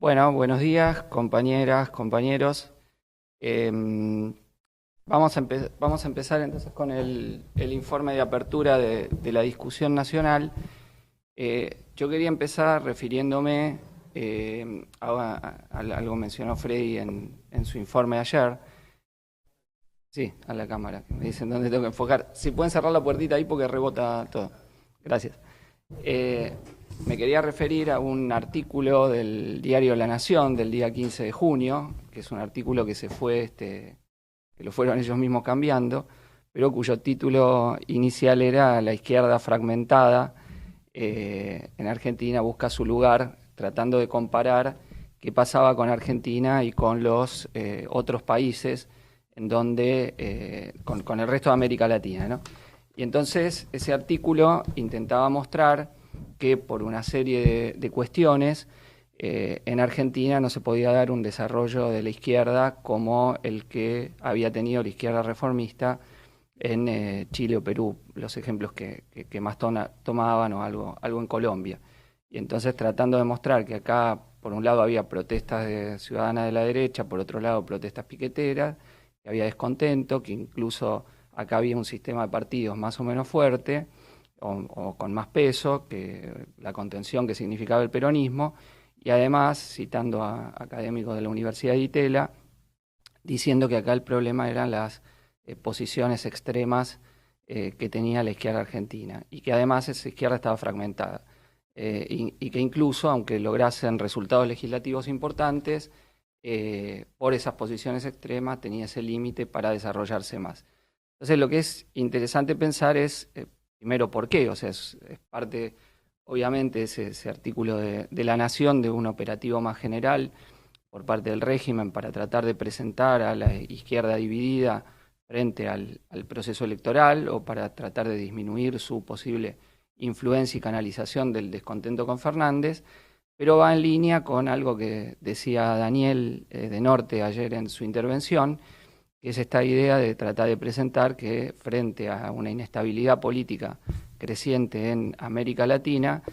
Bueno, buenos días, compañeras, compañeros. Em, vamos a empezar entonces con el informe de apertura de la discusión nacional. Yo quería empezar refiriéndome a algo mencionó Freddy en su informe de ayer. Sí, a la cámara, que me dicen dónde tengo que enfocar. Si pueden cerrar la puertita ahí porque rebota todo. Gracias. Eh, Me quería referir a un artículo del diario La Nación del día 15 de junio, que es un artículo que que lo fueron ellos mismos cambiando, pero cuyo título inicial era La izquierda fragmentada en Argentina busca su lugar, tratando de comparar qué pasaba con Argentina y con los otros países en donde, con el resto de América Latina, ¿no? Y entonces ese artículo intentaba mostrar que por una serie de cuestiones en Argentina no se podía dar un desarrollo de la izquierda como el que había tenido la izquierda reformista en Chile o Perú, los ejemplos que más tomaban o algo en Colombia. Y entonces tratando de mostrar que acá, por un lado, había protestas de ciudadanas de la derecha, por otro lado, protestas piqueteras, que había descontento, que incluso acá había un sistema de partidos más o menos fuerte o con más peso que la contención que significaba el peronismo, y además, citando a académicos de la Universidad de Itela, diciendo que acá el problema eran las posiciones extremas que tenía la izquierda argentina y que además esa izquierda estaba fragmentada y que incluso, aunque lograsen resultados legislativos importantes, por esas posiciones extremas tenía ese límite para desarrollarse más. Entonces lo que es interesante pensar es, primero, ¿por qué? O sea, es parte, obviamente, ese artículo de La Nación de un operativo más general por parte del régimen para tratar de presentar a la izquierda dividida frente al proceso electoral o para tratar de disminuir su posible influencia y canalización del descontento con Fernández, pero va en línea con algo que decía Daniel de Norte ayer en su intervención, que es esta idea de tratar de presentar que frente a una inestabilidad política creciente en América Latina,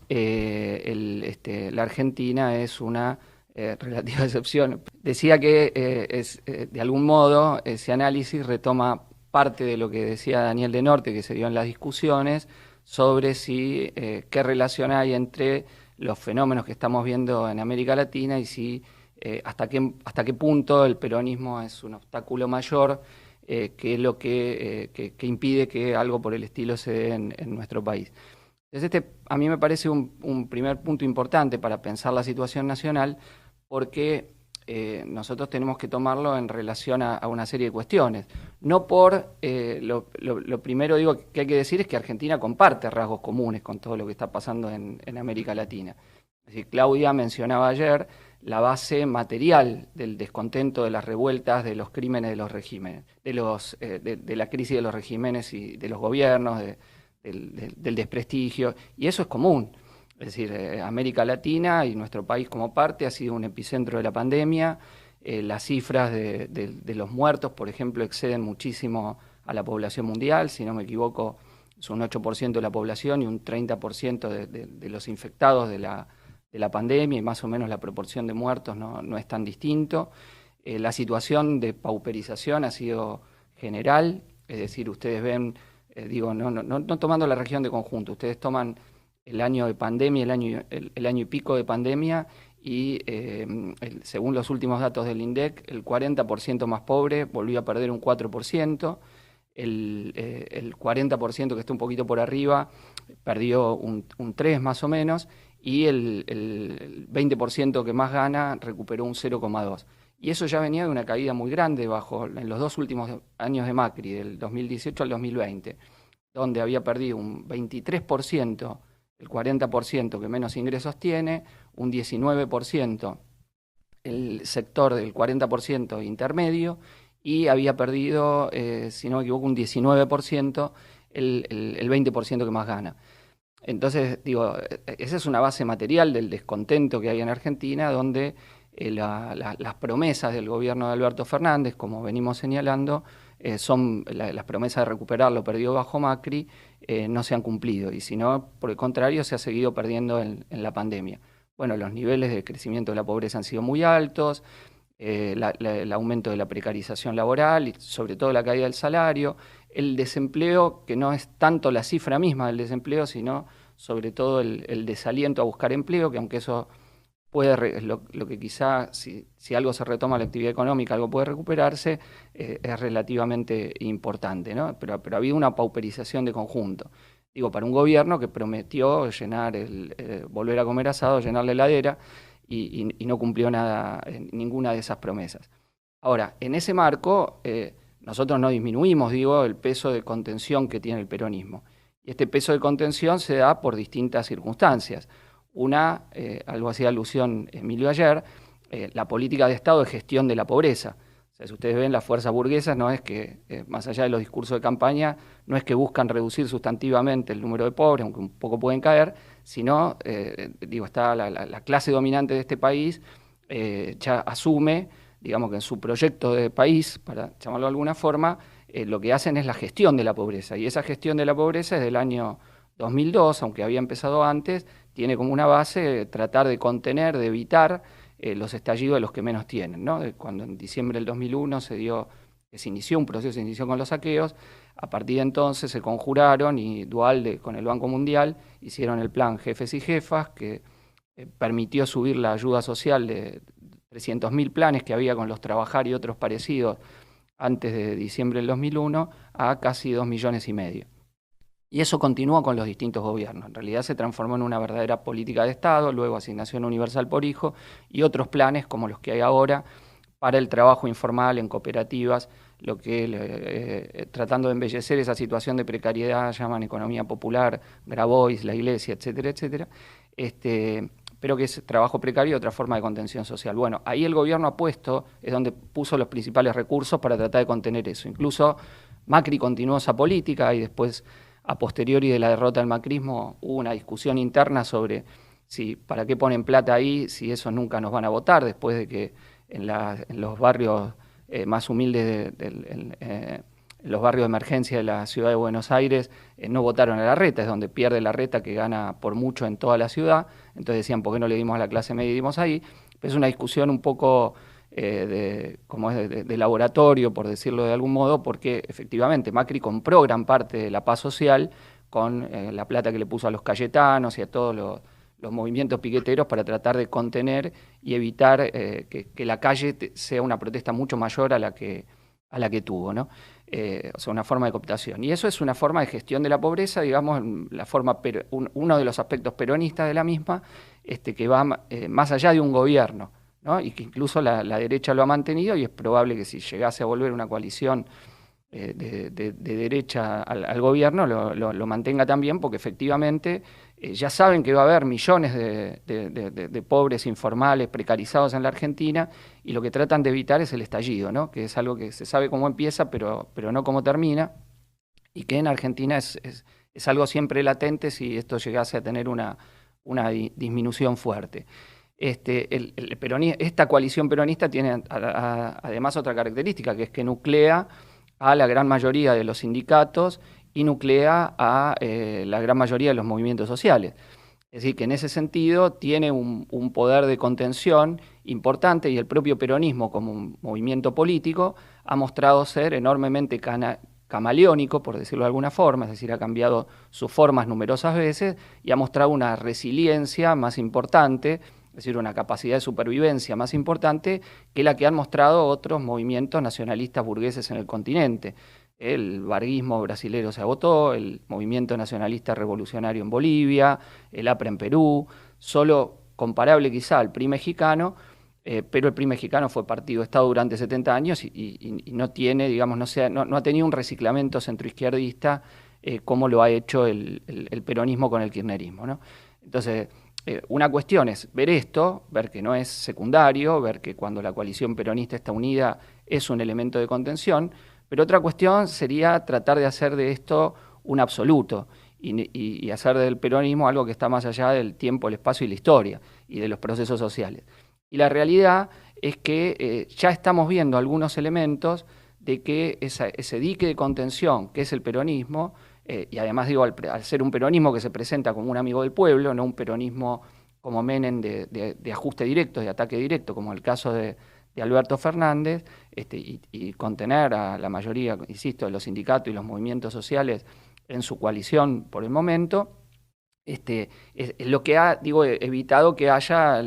la Argentina es una relativa excepción. Decía que de algún modo ese análisis retoma parte de lo que decía Daniel de Norte, que se dio en las discusiones, sobre si qué relación hay entre los fenómenos que estamos viendo en América Latina y si hasta qué punto el peronismo es un obstáculo mayor que es lo que impide que algo por el estilo se dé en nuestro país. Entonces a mí me parece un primer punto importante para pensar la situación nacional porque nosotros tenemos que tomarlo en relación a una serie de cuestiones. No por, lo primero digo que hay que decir es que Argentina comparte rasgos comunes con todo lo que está pasando en América Latina. Es decir, Claudia mencionaba ayer la base material del descontento, de las revueltas, de los crímenes de los regímenes, de la crisis de los regímenes y de los gobiernos, del desprestigio, y eso es común. Es decir, América Latina y nuestro país como parte ha sido un epicentro de la pandemia. Las cifras de los muertos, por ejemplo, exceden muchísimo a la población mundial. Si no me equivoco, es un 8% de la población y un 30% de los infectados de la pandemia, y más o menos la proporción de muertos no es tan distinto. La situación de pauperización ha sido general, es decir, ustedes ven, digo, no tomando la región de conjunto, ustedes toman el año de pandemia, el año y pico de pandemia, y según los últimos datos del INDEC, el 40% más pobre volvió a perder un 4%, el 40% que está un poquito por arriba perdió un 3 más o menos, y el 20% que más gana recuperó un 0,2. Y eso ya venía de una caída muy grande en los dos últimos años de Macri, del 2018 al 2020, donde había perdido un 23%, el 40% que menos ingresos tiene, un 19% el sector del 40% intermedio, y había perdido, si no me equivoco, un 19% el 20% que más gana. Entonces, digo, esa es una base material del descontento que hay en Argentina, donde las promesas del gobierno de Alberto Fernández, como venimos señalando, son las promesas de recuperar lo perdido bajo Macri, no se han cumplido, y si no, por el contrario, se ha seguido perdiendo en la pandemia. bueno, los niveles de crecimiento de la pobreza han sido muy altos, el aumento de la precarización laboral y sobre todo la caída del salario, el desempleo, que no es tanto la cifra misma del desempleo, sino sobre todo el desaliento a buscar empleo, que aunque eso puede, lo que quizá, si algo se retoma la actividad económica, algo puede recuperarse, es relativamente importante, ¿no? Pero ha habido una pauperización de conjunto. Digo, para un gobierno que prometió volver a comer asado, llenar la heladera, y no cumplió nada, ninguna de esas promesas. Ahora, en ese marco, nosotros no disminuimos, digo, el peso de contención que tiene el peronismo. Y este peso de contención se da por distintas circunstancias. Una, algo hacía alusión Emilio ayer, la política de Estado de gestión de la pobreza. O sea, si ustedes ven, las fuerzas burguesas no es que, más allá de los discursos de campaña, no es que buscan reducir sustantivamente el número de pobres, aunque un poco pueden caer, sino, está la clase dominante de este país, ya asume, digamos que en su proyecto de país, para llamarlo de alguna forma, lo que hacen es la gestión de la pobreza. Y esa gestión de la pobreza es del año 2002, aunque había empezado antes, tiene como una base tratar de contener, de evitar los estallidos de los que menos tienen, ¿no? Cuando en diciembre del 2001 se inició un proceso, se inició con los saqueos, a partir de entonces se conjuraron y Duhalde con el Banco Mundial hicieron el plan Jefes y Jefas, que permitió subir la ayuda social de 300.000 planes que había con los Trabajar y otros parecidos antes de diciembre del 2001 a casi 2,5 millones. Y eso continuó con los distintos gobiernos. En realidad se transformó en una verdadera política de Estado, luego asignación universal por hijo y otros planes como los que hay ahora para el trabajo informal en cooperativas, lo que tratando de embellecer esa situación de precariedad llaman economía popular, Grabois, la Iglesia, etcétera, etcétera, pero que es trabajo precario y otra forma de contención social. Bueno, ahí el gobierno ha puesto, es donde puso los principales recursos para tratar de contener eso. Incluso Macri continuó esa política y después, a posteriori de la derrota del macrismo, hubo una discusión interna sobre para qué ponen plata ahí, si esos nunca nos van a votar, después de que en los barrios más humildes, en los barrios de emergencia de la ciudad de Buenos Aires, no votaron a Larreta, es donde pierde Larreta, que gana por mucho en toda la ciudad. Entonces decían, ¿por qué no le dimos a la clase media y dimos ahí? Pero es una discusión un poco de laboratorio, por decirlo de algún modo, porque efectivamente Macri compró gran parte de la paz social con la plata que le puso a los Cayetanos y a todos los movimientos piqueteros para tratar de contener y evitar que la calle sea una protesta mucho mayor a la que tuvo, ¿no? O sea, una forma de cooptación. Y eso es una forma de gestión de la pobreza, digamos, uno de los aspectos peronistas de la misma, que va más allá de un gobierno, ¿no? Y que incluso la derecha lo ha mantenido, y es probable que si llegase a volver una coalición de derecha al gobierno lo mantenga también, porque efectivamente ya saben que va a haber millones de pobres informales, precarizados en la Argentina, y lo que tratan de evitar es el estallido, ¿no? Que es algo que se sabe cómo empieza, pero no cómo termina, y que en Argentina es algo siempre latente si esto llegase a tener una disminución fuerte. Esta coalición peronista tiene además otra característica, que es que nuclea a la gran mayoría de los sindicatos y nuclea a la gran mayoría de los movimientos sociales. Es decir, que en ese sentido tiene un poder de contención importante, y el propio peronismo como un movimiento político ha mostrado ser enormemente camaleónico, por decirlo de alguna forma, es decir, ha cambiado sus formas numerosas veces y ha mostrado una resiliencia más importante, es decir, una capacidad de supervivencia más importante que la que han mostrado otros movimientos nacionalistas burgueses en el continente. El varguismo brasilero se agotó, el movimiento nacionalista revolucionario en Bolivia, el APRA en Perú, solo comparable quizá al PRI mexicano, pero el PRI mexicano fue partido de Estado durante 70 años y no tiene, digamos, no ha tenido un reciclamento centroizquierdista como lo ha hecho el peronismo con el kirchnerismo, ¿no? Entonces, una cuestión es ver esto, ver que no es secundario, ver que cuando la coalición peronista está unida es un elemento de contención, pero otra cuestión sería tratar de hacer de esto un absoluto y hacer del peronismo algo que está más allá del tiempo, el espacio y la historia y de los procesos sociales. Y la realidad es que ya estamos viendo algunos elementos de que ese dique de contención que es el peronismo, y además digo, al ser un peronismo que se presenta como un amigo del pueblo, no un peronismo como Menem de ajuste directo, de ataque directo, como el caso de Alberto Fernández, y contener a la mayoría, insisto, de los sindicatos y los movimientos sociales en su coalición por el momento, es lo que ha, evitado que haya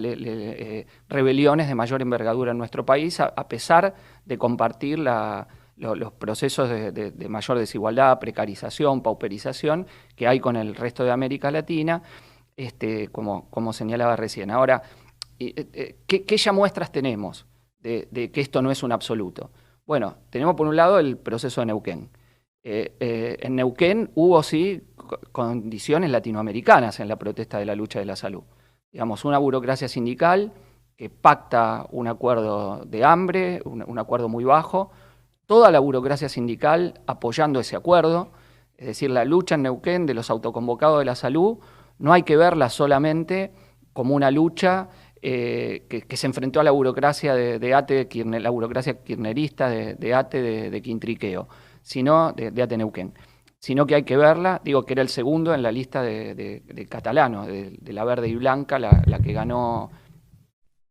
rebeliones de mayor envergadura en nuestro país, a pesar de compartir los procesos de mayor desigualdad, precarización, pauperización que hay con el resto de América Latina, como señalaba recién. Ahora, ¿qué ya muestras tenemos de que esto no es un absoluto? Bueno, tenemos por un lado el proceso de Neuquén. En Neuquén hubo, sí, condiciones latinoamericanas en la protesta de la lucha de la salud. Digamos, una burocracia sindical que pacta un acuerdo de hambre, un acuerdo muy bajo, toda la burocracia sindical apoyando ese acuerdo, es decir, la lucha en Neuquén de los autoconvocados de la salud no hay que verla solamente como una lucha que se enfrentó a la burocracia de ATE, la burocracia kirchnerista de ATE de Quintriqueo, sino de ATE Neuquén, sino que hay que verla, digo que era el segundo en la lista de Catalano, de la verde y blanca, la que ganó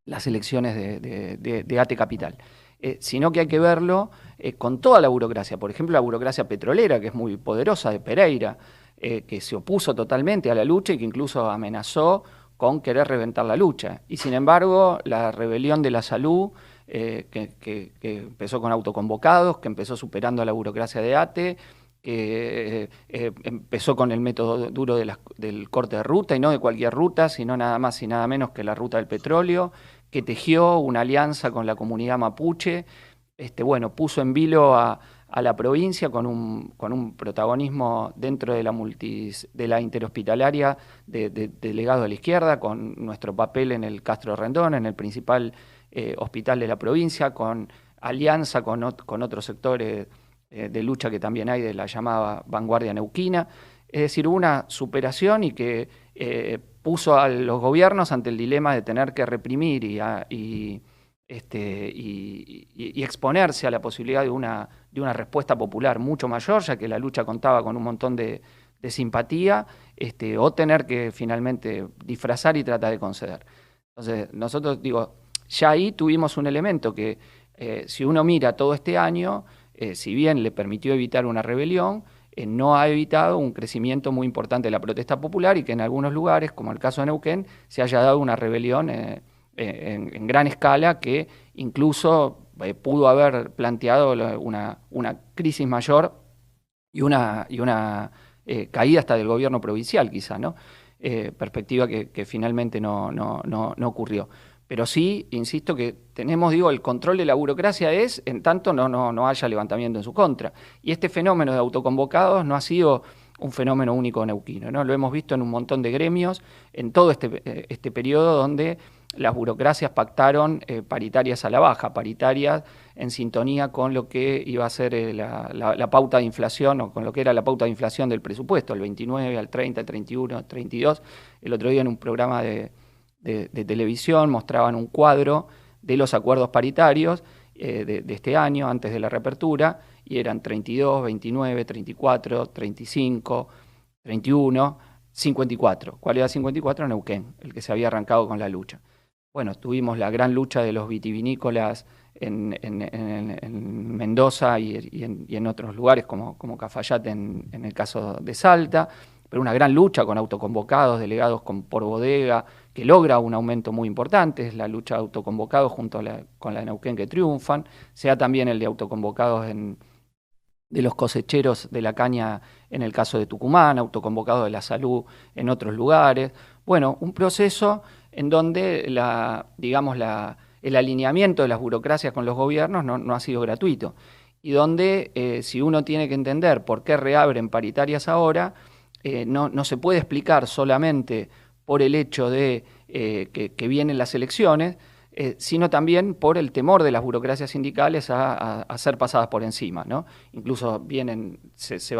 las elecciones de ATE Capital. Sino que hay que verlo con toda la burocracia, por ejemplo la burocracia petrolera, que es muy poderosa, de Pereira, que se opuso totalmente a la lucha y que incluso amenazó con querer reventar la lucha. Y sin embargo, la rebelión de la salud, que empezó con autoconvocados, que empezó superando a la burocracia de ATE, que empezó con el método duro del corte de ruta, y no de cualquier ruta, sino nada más y nada menos que la ruta del petróleo, que tejió una alianza con la comunidad mapuche, puso en vilo a la provincia con un protagonismo dentro de la interhospitalaria de delegado de la izquierda, con nuestro papel en el Castro Rendón, en el principal hospital de la provincia, con alianza con otros sectores de lucha que también hay de la llamada vanguardia neuquina. Es decir, una superación y que puso a los gobiernos ante el dilema de tener que reprimir y exponerse a la posibilidad de una respuesta popular mucho mayor, ya que la lucha contaba con un montón de simpatía, o tener que finalmente disfrazar y tratar de conceder. Entonces, nosotros, ya ahí tuvimos un elemento que, si uno mira todo este año, si bien le permitió evitar una rebelión, no ha evitado un crecimiento muy importante de la protesta popular y que en algunos lugares, como el caso de Neuquén, se haya dado una rebelión en gran escala que incluso pudo haber planteado una crisis mayor y una caída hasta del gobierno provincial, quizá, ¿no? Perspectiva que finalmente no ocurrió. Pero sí, insisto, que tenemos, el control de la burocracia es en tanto no haya levantamiento en su contra. Y este fenómeno de autoconvocados no ha sido un fenómeno único neuquino, ¿no? Lo hemos visto en un montón de gremios, en todo este periodo donde las burocracias pactaron paritarias a la baja, paritarias en sintonía con lo que iba a ser la pauta de inflación, o con lo que era la pauta de inflación del presupuesto, el 29, al 30, el 31, el 32. El otro día en un programa de televisión mostraban un cuadro de los acuerdos paritarios de este año, antes de la reapertura, y eran 32, 29, 34, 35, 31, 54. ¿Cuál era 54? Neuquén, el que se había arrancado con la lucha. Bueno, tuvimos la gran lucha de los vitivinícolas en Mendoza y en otros lugares como Cafayate en el caso de Salta, pero una gran lucha con autoconvocados, delegados por bodega, que logra un aumento muy importante, es la lucha de autoconvocados junto con la de Neuquén que triunfan, sea también el de autoconvocados de los cosecheros de la caña en el caso de Tucumán, autoconvocados de la salud en otros lugares. Bueno, un proceso en donde el alineamiento de las burocracias con los gobiernos no ha sido gratuito, y donde si uno tiene que entender por qué reabren paritarias ahora, no se puede explicar solamente por el hecho de que vienen las elecciones, sino también por el temor de las burocracias sindicales a ser pasadas por encima, ¿no? Incluso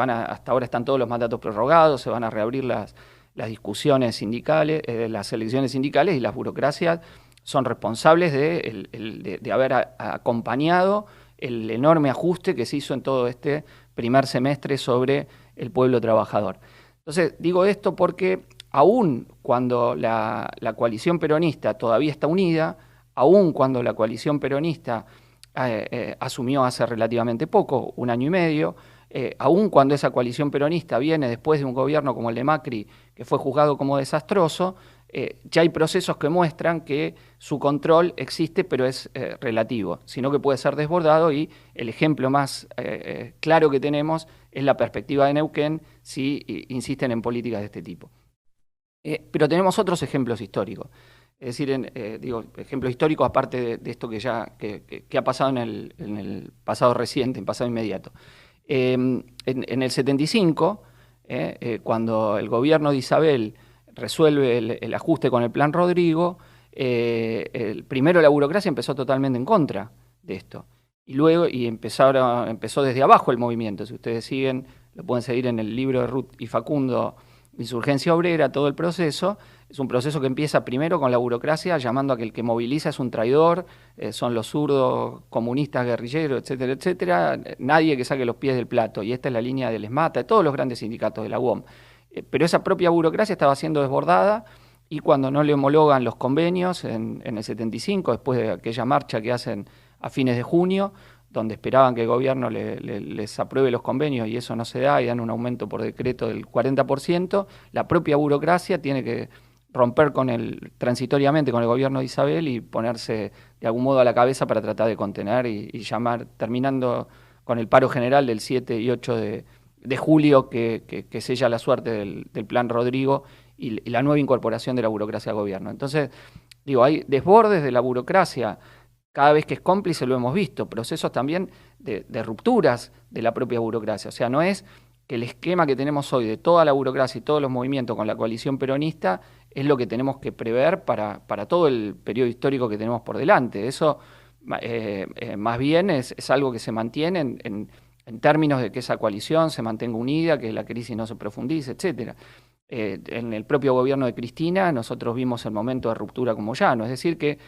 hasta ahora están todos los mandatos prorrogados, se van a reabrir las discusiones sindicales, las elecciones sindicales, y las burocracias son responsables de haber acompañado el enorme ajuste que se hizo en todo este primer semestre sobre el pueblo trabajador. Entonces, digo esto porque aún cuando la coalición peronista todavía está unida, aún cuando la coalición peronista asumió hace relativamente poco, 1 año y medio, aún cuando esa coalición peronista viene después de un gobierno como el de Macri, que fue juzgado como desastroso, ya hay procesos que muestran que su control existe, pero es relativo, sino que puede ser desbordado, y el ejemplo más claro que tenemos es la perspectiva de Neuquén si insisten en políticas de este tipo. Pero tenemos otros ejemplos históricos. Es decir, ejemplos históricos aparte de esto que ha pasado en el pasado reciente, en pasado inmediato. En el 75, cuando el gobierno de Isabel resuelve el ajuste con el Plan Rodrigo, primero la burocracia empezó totalmente en contra de esto. Y luego empezó desde abajo el movimiento. Si ustedes siguen, lo pueden seguir en el libro de Ruth y Facundo, Insurgencia Obrera, todo el proceso. Es un proceso que empieza primero con la burocracia, llamando a que el que moviliza es un traidor, son los zurdos, comunistas, guerrilleros, etcétera, etcétera. Nadie que saque los pies del plato. Y esta es la línea del ESMATA, de todos los grandes sindicatos de la UOM. Pero esa propia burocracia estaba siendo desbordada, y cuando no le homologan los convenios en el 75, después de aquella marcha que hacen a fines de junio, donde esperaban que el gobierno les apruebe los convenios y eso no se da, y dan un aumento por decreto del 40%, la propia burocracia tiene que romper transitoriamente con el gobierno de Isabel y ponerse de algún modo a la cabeza para tratar de contener y llamar, terminando con el paro general del 7 y 8 de julio, que sella la suerte del Plan Rodrigo y la nueva incorporación de la burocracia al gobierno. Entonces, hay desbordes de la burocracia. Cada vez que es cómplice lo hemos visto, procesos también de rupturas de la propia burocracia. O sea, no es que el esquema que tenemos hoy de toda la burocracia y todos los movimientos con la coalición peronista es lo que tenemos que prever para todo el periodo histórico que tenemos por delante. Eso más bien es algo que se mantiene en términos de que esa coalición se mantenga unida, que la crisis no se profundice, etcétera. En el propio gobierno de Cristina nosotros vimos el momento de ruptura como llano, es decir que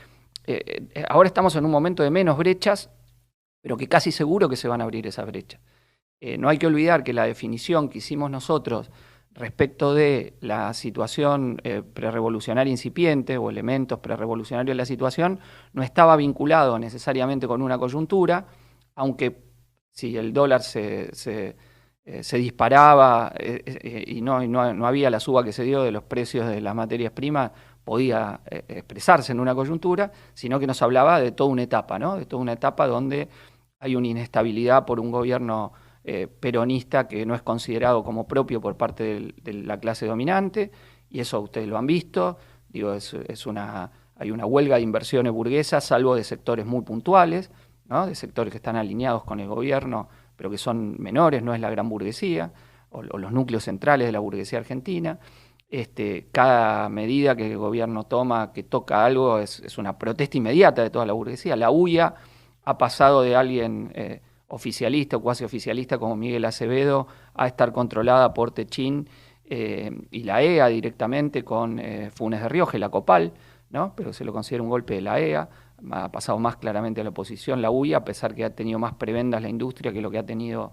ahora estamos en un momento de menos brechas, pero que casi seguro que se van a abrir esas brechas. No hay que olvidar que la definición que hicimos nosotros respecto de la situación prerrevolucionaria incipiente o elementos prerrevolucionarios de la situación no estaba vinculado necesariamente con una coyuntura, aunque si el dólar se disparaba y no había la suba que se dio de los precios de las materias primas, podía expresarse en una coyuntura, sino que nos hablaba de toda una etapa, ¿no? De toda una etapa donde hay una inestabilidad por un gobierno peronista que no es considerado como propio por parte de la clase dominante, y eso ustedes lo han visto. Hay una huelga de inversiones burguesas, salvo de sectores muy puntuales, ¿no? De sectores que están alineados con el gobierno, pero que son menores, no es la gran burguesía, o los núcleos centrales de la burguesía argentina. Cada medida que el gobierno toma que toca algo es una protesta inmediata de toda la burguesía. La UIA ha pasado de alguien oficialista o cuasi oficialista como Miguel Acevedo a estar controlada por Techín y la EA directamente con Funes de Rioja y la Copal, ¿no? Pero se lo considera un golpe de la EA. Ha pasado más claramente a la oposición la UIA, a pesar que ha tenido más prebendas la industria que lo que ha tenido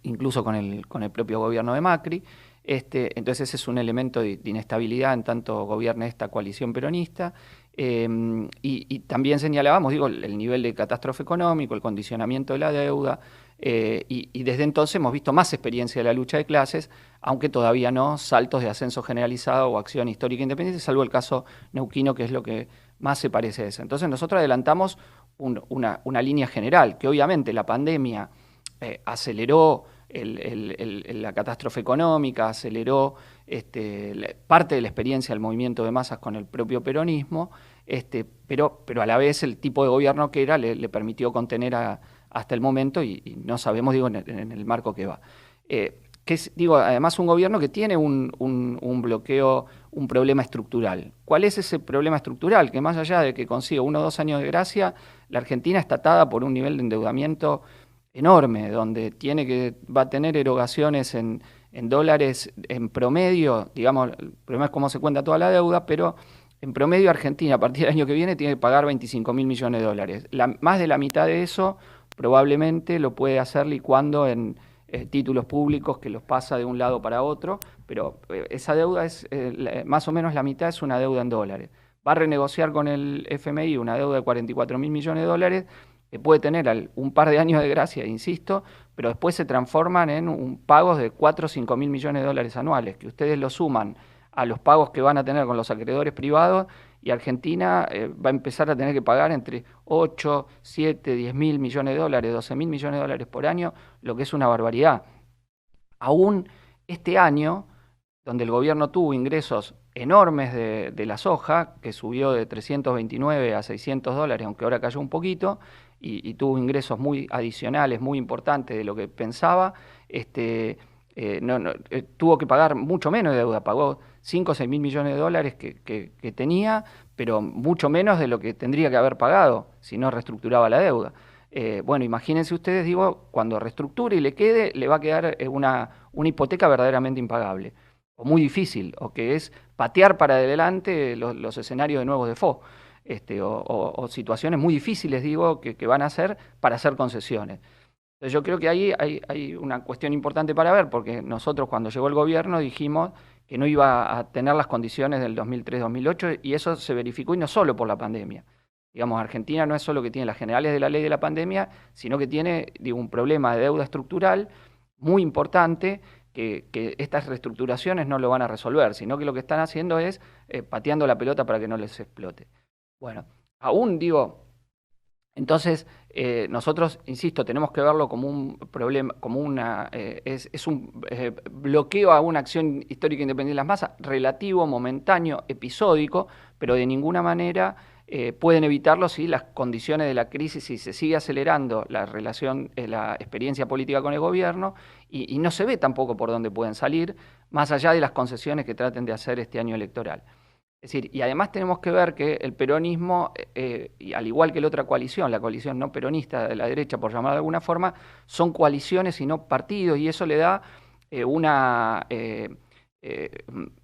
incluso con el propio gobierno de Macri. Entonces ese es un elemento de inestabilidad en tanto gobierne esta coalición peronista. Y también señalábamos, el nivel de catástrofe económico, el condicionamiento de la deuda, y desde entonces hemos visto más experiencia de la lucha de clases, aunque todavía no saltos de ascenso generalizado o acción histórica independiente, salvo el caso neuquino, que es lo que más se parece a eso. Entonces nosotros adelantamos una línea general, que obviamente la pandemia aceleró la catástrofe económica, aceleró parte de la experiencia del movimiento de masas con el propio peronismo, pero a la vez el tipo de gobierno que era le permitió contener hasta el momento, y no sabemos, en el marco que va. Además un gobierno que tiene un bloqueo, un problema estructural. ¿Cuál es ese problema estructural? Que más allá de que consiga 1 o 2 años de gracia, la Argentina está atada por un nivel de endeudamiento enorme, donde va a tener erogaciones en dólares en promedio. El problema es cómo se cuenta toda la deuda, pero en promedio Argentina a partir del año que viene tiene que pagar 25.000 millones de dólares. Más de la mitad de eso probablemente lo puede hacer licuando en títulos públicos que los pasa de un lado para otro, pero esa deuda es, más o menos la mitad es una deuda en dólares. Va a renegociar con el FMI una deuda de 44.000 millones de dólares, que puede tener un par de años de gracia, insisto, pero después se transforman en pagos de 4 o 5 mil millones de dólares anuales, que ustedes lo suman a los pagos que van a tener con los acreedores privados, y Argentina va a empezar a tener que pagar entre 8, 7, 10 mil millones de dólares, 12 mil millones de dólares por año, lo que es una barbaridad. Aún este año, donde el gobierno tuvo ingresos enormes de la soja, que subió de 329 a 600 dólares, aunque ahora cayó un poquito, y tuvo ingresos muy adicionales, muy importantes de lo que pensaba, tuvo que pagar mucho menos de deuda, pagó 5 o 6 mil millones de dólares que tenía, pero mucho menos de lo que tendría que haber pagado si no reestructuraba la deuda. Bueno, imagínense ustedes, digo, cuando reestructure y le quede, le va a quedar una hipoteca verdaderamente impagable, o muy difícil, o que es patear para adelante los escenarios de nuevos default, o situaciones muy difíciles, digo, que van a hacer para hacer concesiones. Entonces yo creo que ahí hay una cuestión importante para ver, porque nosotros cuando llegó el gobierno dijimos que no iba a tener las condiciones del 2003-2008, y eso se verificó, y no solo por la pandemia. Digamos, Argentina no es solo que tiene las generales de la ley de la pandemia, sino que tiene, digo, un problema de deuda estructural muy importante, que estas reestructuraciones no lo van a resolver, sino que lo que están haciendo es pateando la pelota para que no les explote. Bueno, aún digo, entonces nosotros, insisto, tenemos que verlo como un problema, como es un bloqueo a una acción histórica independiente de las masas, relativo, momentáneo, episódico, pero de ninguna manera pueden evitarlo si las condiciones de la crisis, si se sigue acelerando la relación, la experiencia política con el gobierno, y no se ve tampoco por dónde pueden salir, más allá de las concesiones que traten de hacer este año electoral. Es decir, y además tenemos que ver que el peronismo, y al igual que la otra coalición, la coalición no peronista de la derecha, por llamarla de alguna forma, son coaliciones y no partidos, y eso le da una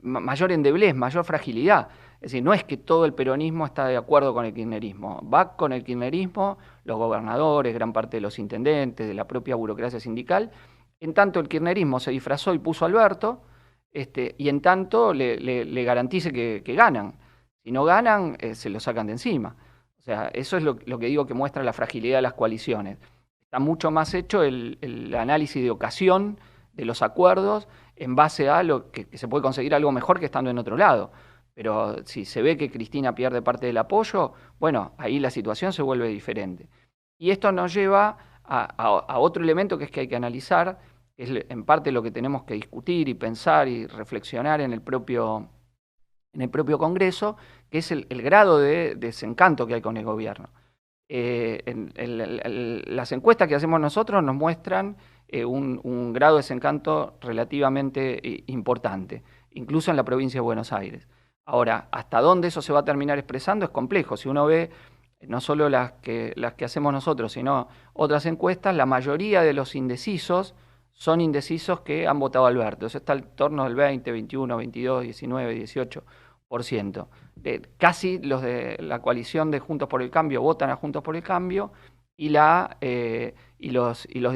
mayor endeblez, mayor fragilidad. Es decir, no es que todo el peronismo está de acuerdo con el kirchnerismo. Va con el kirchnerismo los gobernadores, gran parte de los intendentes, de la propia burocracia sindical. En tanto el kirchnerismo se disfrazó y puso a Alberto, y en tanto le garantice que ganan. Si no ganan, se lo sacan de encima. O sea, eso es lo que digo que muestra la fragilidad de las coaliciones. Está mucho más hecho el análisis de ocasión de los acuerdos en base a lo que se puede conseguir algo mejor que estando en otro lado. Pero si se ve que Cristina pierde parte del apoyo, bueno, ahí la situación se vuelve diferente. Y esto nos lleva a otro elemento que es que hay que analizar, que es en parte lo que tenemos que discutir y pensar y reflexionar en el propio Congreso, que es el grado de desencanto que hay con el gobierno. Las encuestas que hacemos nosotros nos muestran un grado de desencanto relativamente importante, incluso en la provincia de Buenos Aires. Ahora, hasta dónde eso se va a terminar expresando es complejo. Si uno ve no solo las que hacemos nosotros, sino otras encuestas, la mayoría de los indecisos son indecisos que han votado a Alberto. Eso está en torno del 20, 21, 22, 19, 18%. Casi los de la coalición de Juntos por el Cambio votan a Juntos por el Cambio, y los de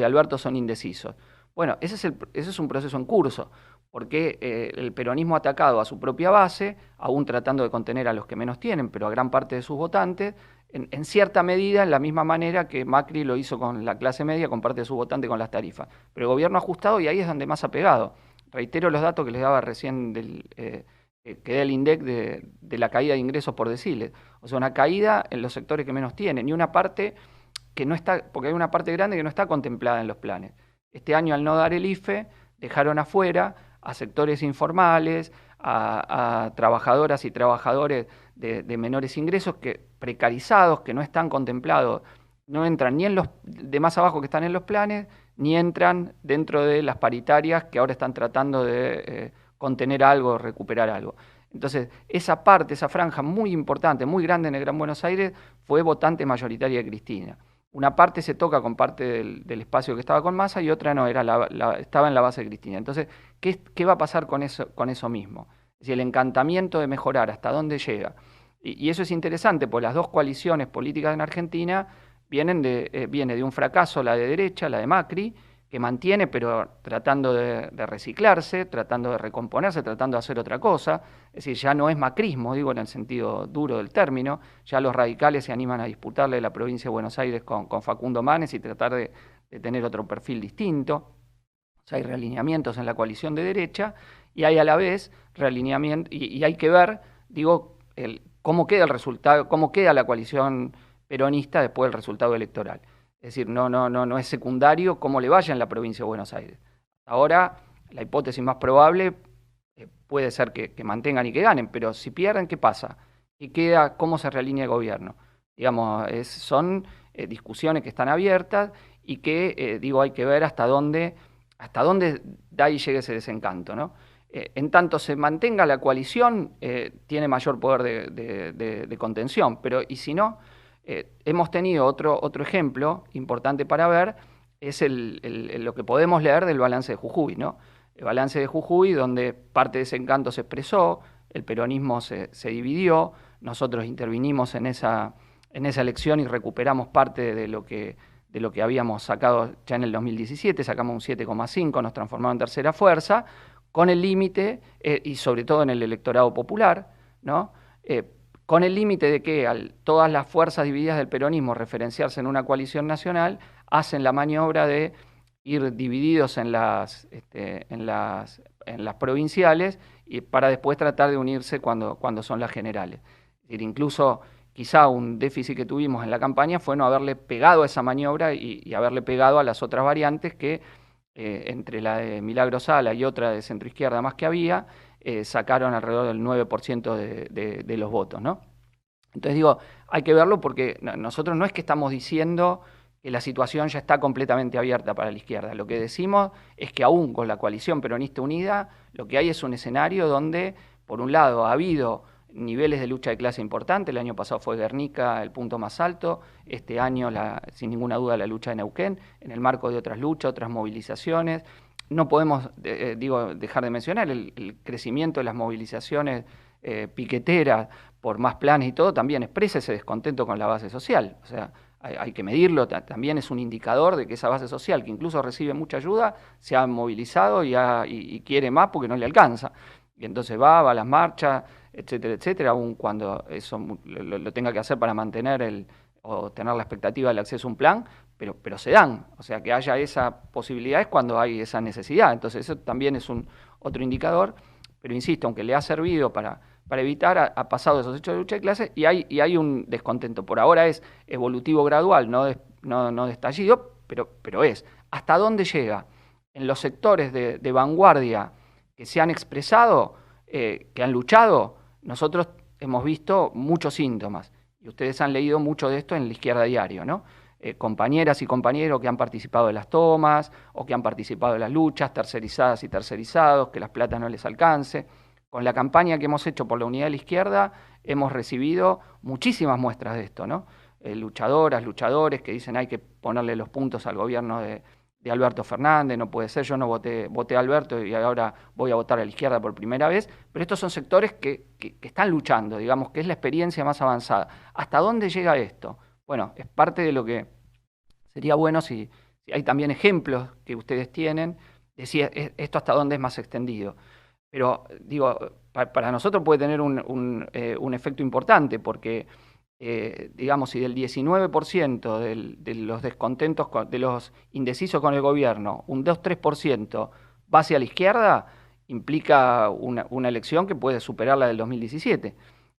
Alberto son indecisos. Bueno, ese es un proceso en curso, porque el peronismo ha atacado a su propia base, aún tratando de contener a los que menos tienen, pero a gran parte de sus votantes, en cierta medida, en la misma manera que Macri lo hizo con la clase media, con parte de su votante con las tarifas. Pero el gobierno ha ajustado, y ahí es donde más ha pegado. Reitero los datos que les daba recién que da el INDEC de la caída de ingresos por deciles. O sea, una caída en los sectores que menos tienen, y una parte que no está, porque hay una parte grande que no está contemplada en los planes. Este año, al no dar el IFE, dejaron afuera a sectores informales, a trabajadoras y trabajadores de menores ingresos, precarizados, que no están contemplados, no entran ni en los de más abajo que están en los planes, ni entran dentro de las paritarias que ahora están tratando de contener algo, recuperar algo. Entonces, esa parte, esa franja muy importante, muy grande en el Gran Buenos Aires, fue votante mayoritaria de Cristina. Una parte se toca con parte del espacio que estaba con Massa, y otra no, estaba en la base de Cristina. Entonces, ¿qué va a pasar con eso mismo? Es decir, el encantamiento de mejorar, ¿hasta dónde llega? Y eso es interesante, porque las dos coaliciones políticas en Argentina viene de un fracaso, la de derecha, la de Macri, que mantiene, pero tratando de reciclarse, tratando de recomponerse, tratando de hacer otra cosa. Es decir, ya no es macrismo, digo en el sentido duro del término, ya los radicales se animan a disputarle la provincia de Buenos Aires con Facundo Manes y tratar de tener otro perfil distinto. O sea, hay realineamientos en la coalición de derecha y hay a la vez realineamiento, y hay que ver, digo, cómo queda el resultado, cómo queda la coalición peronista después del resultado electoral. Es decir, no es secundario cómo le vaya en la provincia de Buenos Aires. Ahora, la hipótesis más probable puede ser que mantengan y que ganen, pero si pierden, ¿qué pasa? ¿Qué queda? ¿Cómo se realinea el gobierno? Digamos, son discusiones que están abiertas y que, digo, hay que ver hasta dónde de ahí llegue ese desencanto, ¿no? En tanto se mantenga la coalición, tiene mayor poder de contención, pero y si no, hemos tenido otro ejemplo importante para ver, es lo que podemos leer del balance de Jujuy, ¿no? El balance de Jujuy, donde parte de ese encanto se expresó, el peronismo se dividió, nosotros intervinimos en esa elección y recuperamos parte de lo que habíamos sacado ya en el 2017, sacamos un 7,5, nos transformamos en tercera fuerza, con el límite, y sobre todo en el electorado popular, ¿no? Con el límite de que todas las fuerzas divididas del peronismo referenciarse en una coalición nacional, hacen la maniobra de ir divididos en las provinciales y para después tratar de unirse cuando son las generales. Es decir, incluso quizá un déficit que tuvimos en la campaña fue no haberle pegado a esa maniobra y haberle pegado a las otras variantes que entre la de Milagro Sala y otra de centroizquierda más que había, sacaron alrededor del 9% de los votos, ¿no? Entonces digo, hay que verlo porque nosotros no es que estamos diciendo que la situación ya está completamente abierta para la izquierda. Lo que decimos es que aún con la coalición peronista unida, lo que hay es un escenario donde, por un lado, ha habido niveles de lucha de clase importantes. El año pasado fue Guernica el punto más alto, este año, sin ninguna duda, la lucha de Neuquén, en el marco de otras luchas, otras movilizaciones. No podemos, dejar de mencionar el crecimiento de las movilizaciones piqueteras por más planes y todo, también expresa ese descontento con la base social. O sea, hay que medirlo, también es un indicador de que esa base social, que incluso recibe mucha ayuda, se ha movilizado y quiere más porque no le alcanza. Y entonces va a las marchas, etcétera, aun cuando eso lo tenga que hacer para mantener o tener la expectativa del acceso a un plan, pero se dan. O sea, que haya esa posibilidad es cuando hay esa necesidad. Entonces eso también es otro indicador, pero insisto, aunque le ha servido para evitar, ha pasado esos hechos de lucha de clase y hay un descontento. Por ahora es evolutivo gradual, no de estallido, pero es. ¿Hasta dónde llega? En los sectores de vanguardia que se han expresado, que han luchado, nosotros hemos visto muchos síntomas. Y ustedes han leído mucho de esto en La Izquierda Diario, ¿no? Compañeras y compañeros que han participado de las tomas o que han participado de las luchas, tercerizadas y tercerizados, que las platas no les alcance. Con la campaña que hemos hecho por la unidad de la izquierda, hemos recibido muchísimas muestras de esto, ¿no? Luchadoras, luchadores que dicen hay que ponerle los puntos al gobierno de Alberto Fernández, no puede ser, yo no voté a Alberto y ahora voy a votar a la izquierda por primera vez, pero estos son sectores que están luchando, digamos, que es la experiencia más avanzada. ¿Hasta dónde llega esto? Bueno, es parte de lo que sería bueno si hay también ejemplos que ustedes tienen, decir esto hasta dónde es más extendido. Pero digo, para nosotros puede tener un efecto importante porque, digamos, si del 19% de los descontentos, de los indecisos con el gobierno, un 2-3% va hacia la izquierda, implica una elección que puede superar la del 2017.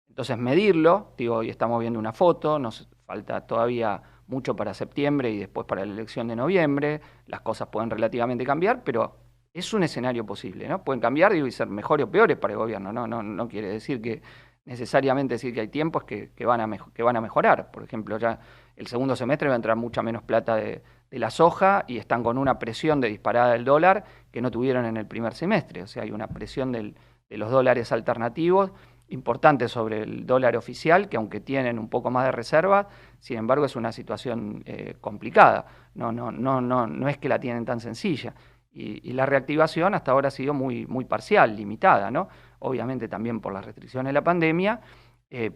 Entonces medirlo, digo, hoy estamos viendo una foto, nos falta todavía mucho para septiembre y después para la elección de noviembre, las cosas pueden relativamente cambiar, pero es un escenario posible, ¿no? Pueden cambiar, digo, y ser mejores o peores para el gobierno, no quiere decir que necesariamente decir que hay tiempos que van a mejorar. Por ejemplo, ya el segundo semestre va a entrar mucha menos plata de la soja y están con una presión de disparada del dólar que no tuvieron en el primer semestre. O sea, hay una presión de los dólares alternativos importante sobre el dólar oficial, que aunque tienen un poco más de reservas, sin embargo es una situación complicada. No es que la tienen tan sencilla. Y la reactivación hasta ahora ha sido muy parcial, limitada, ¿no? Obviamente también por las restricciones de la pandemia,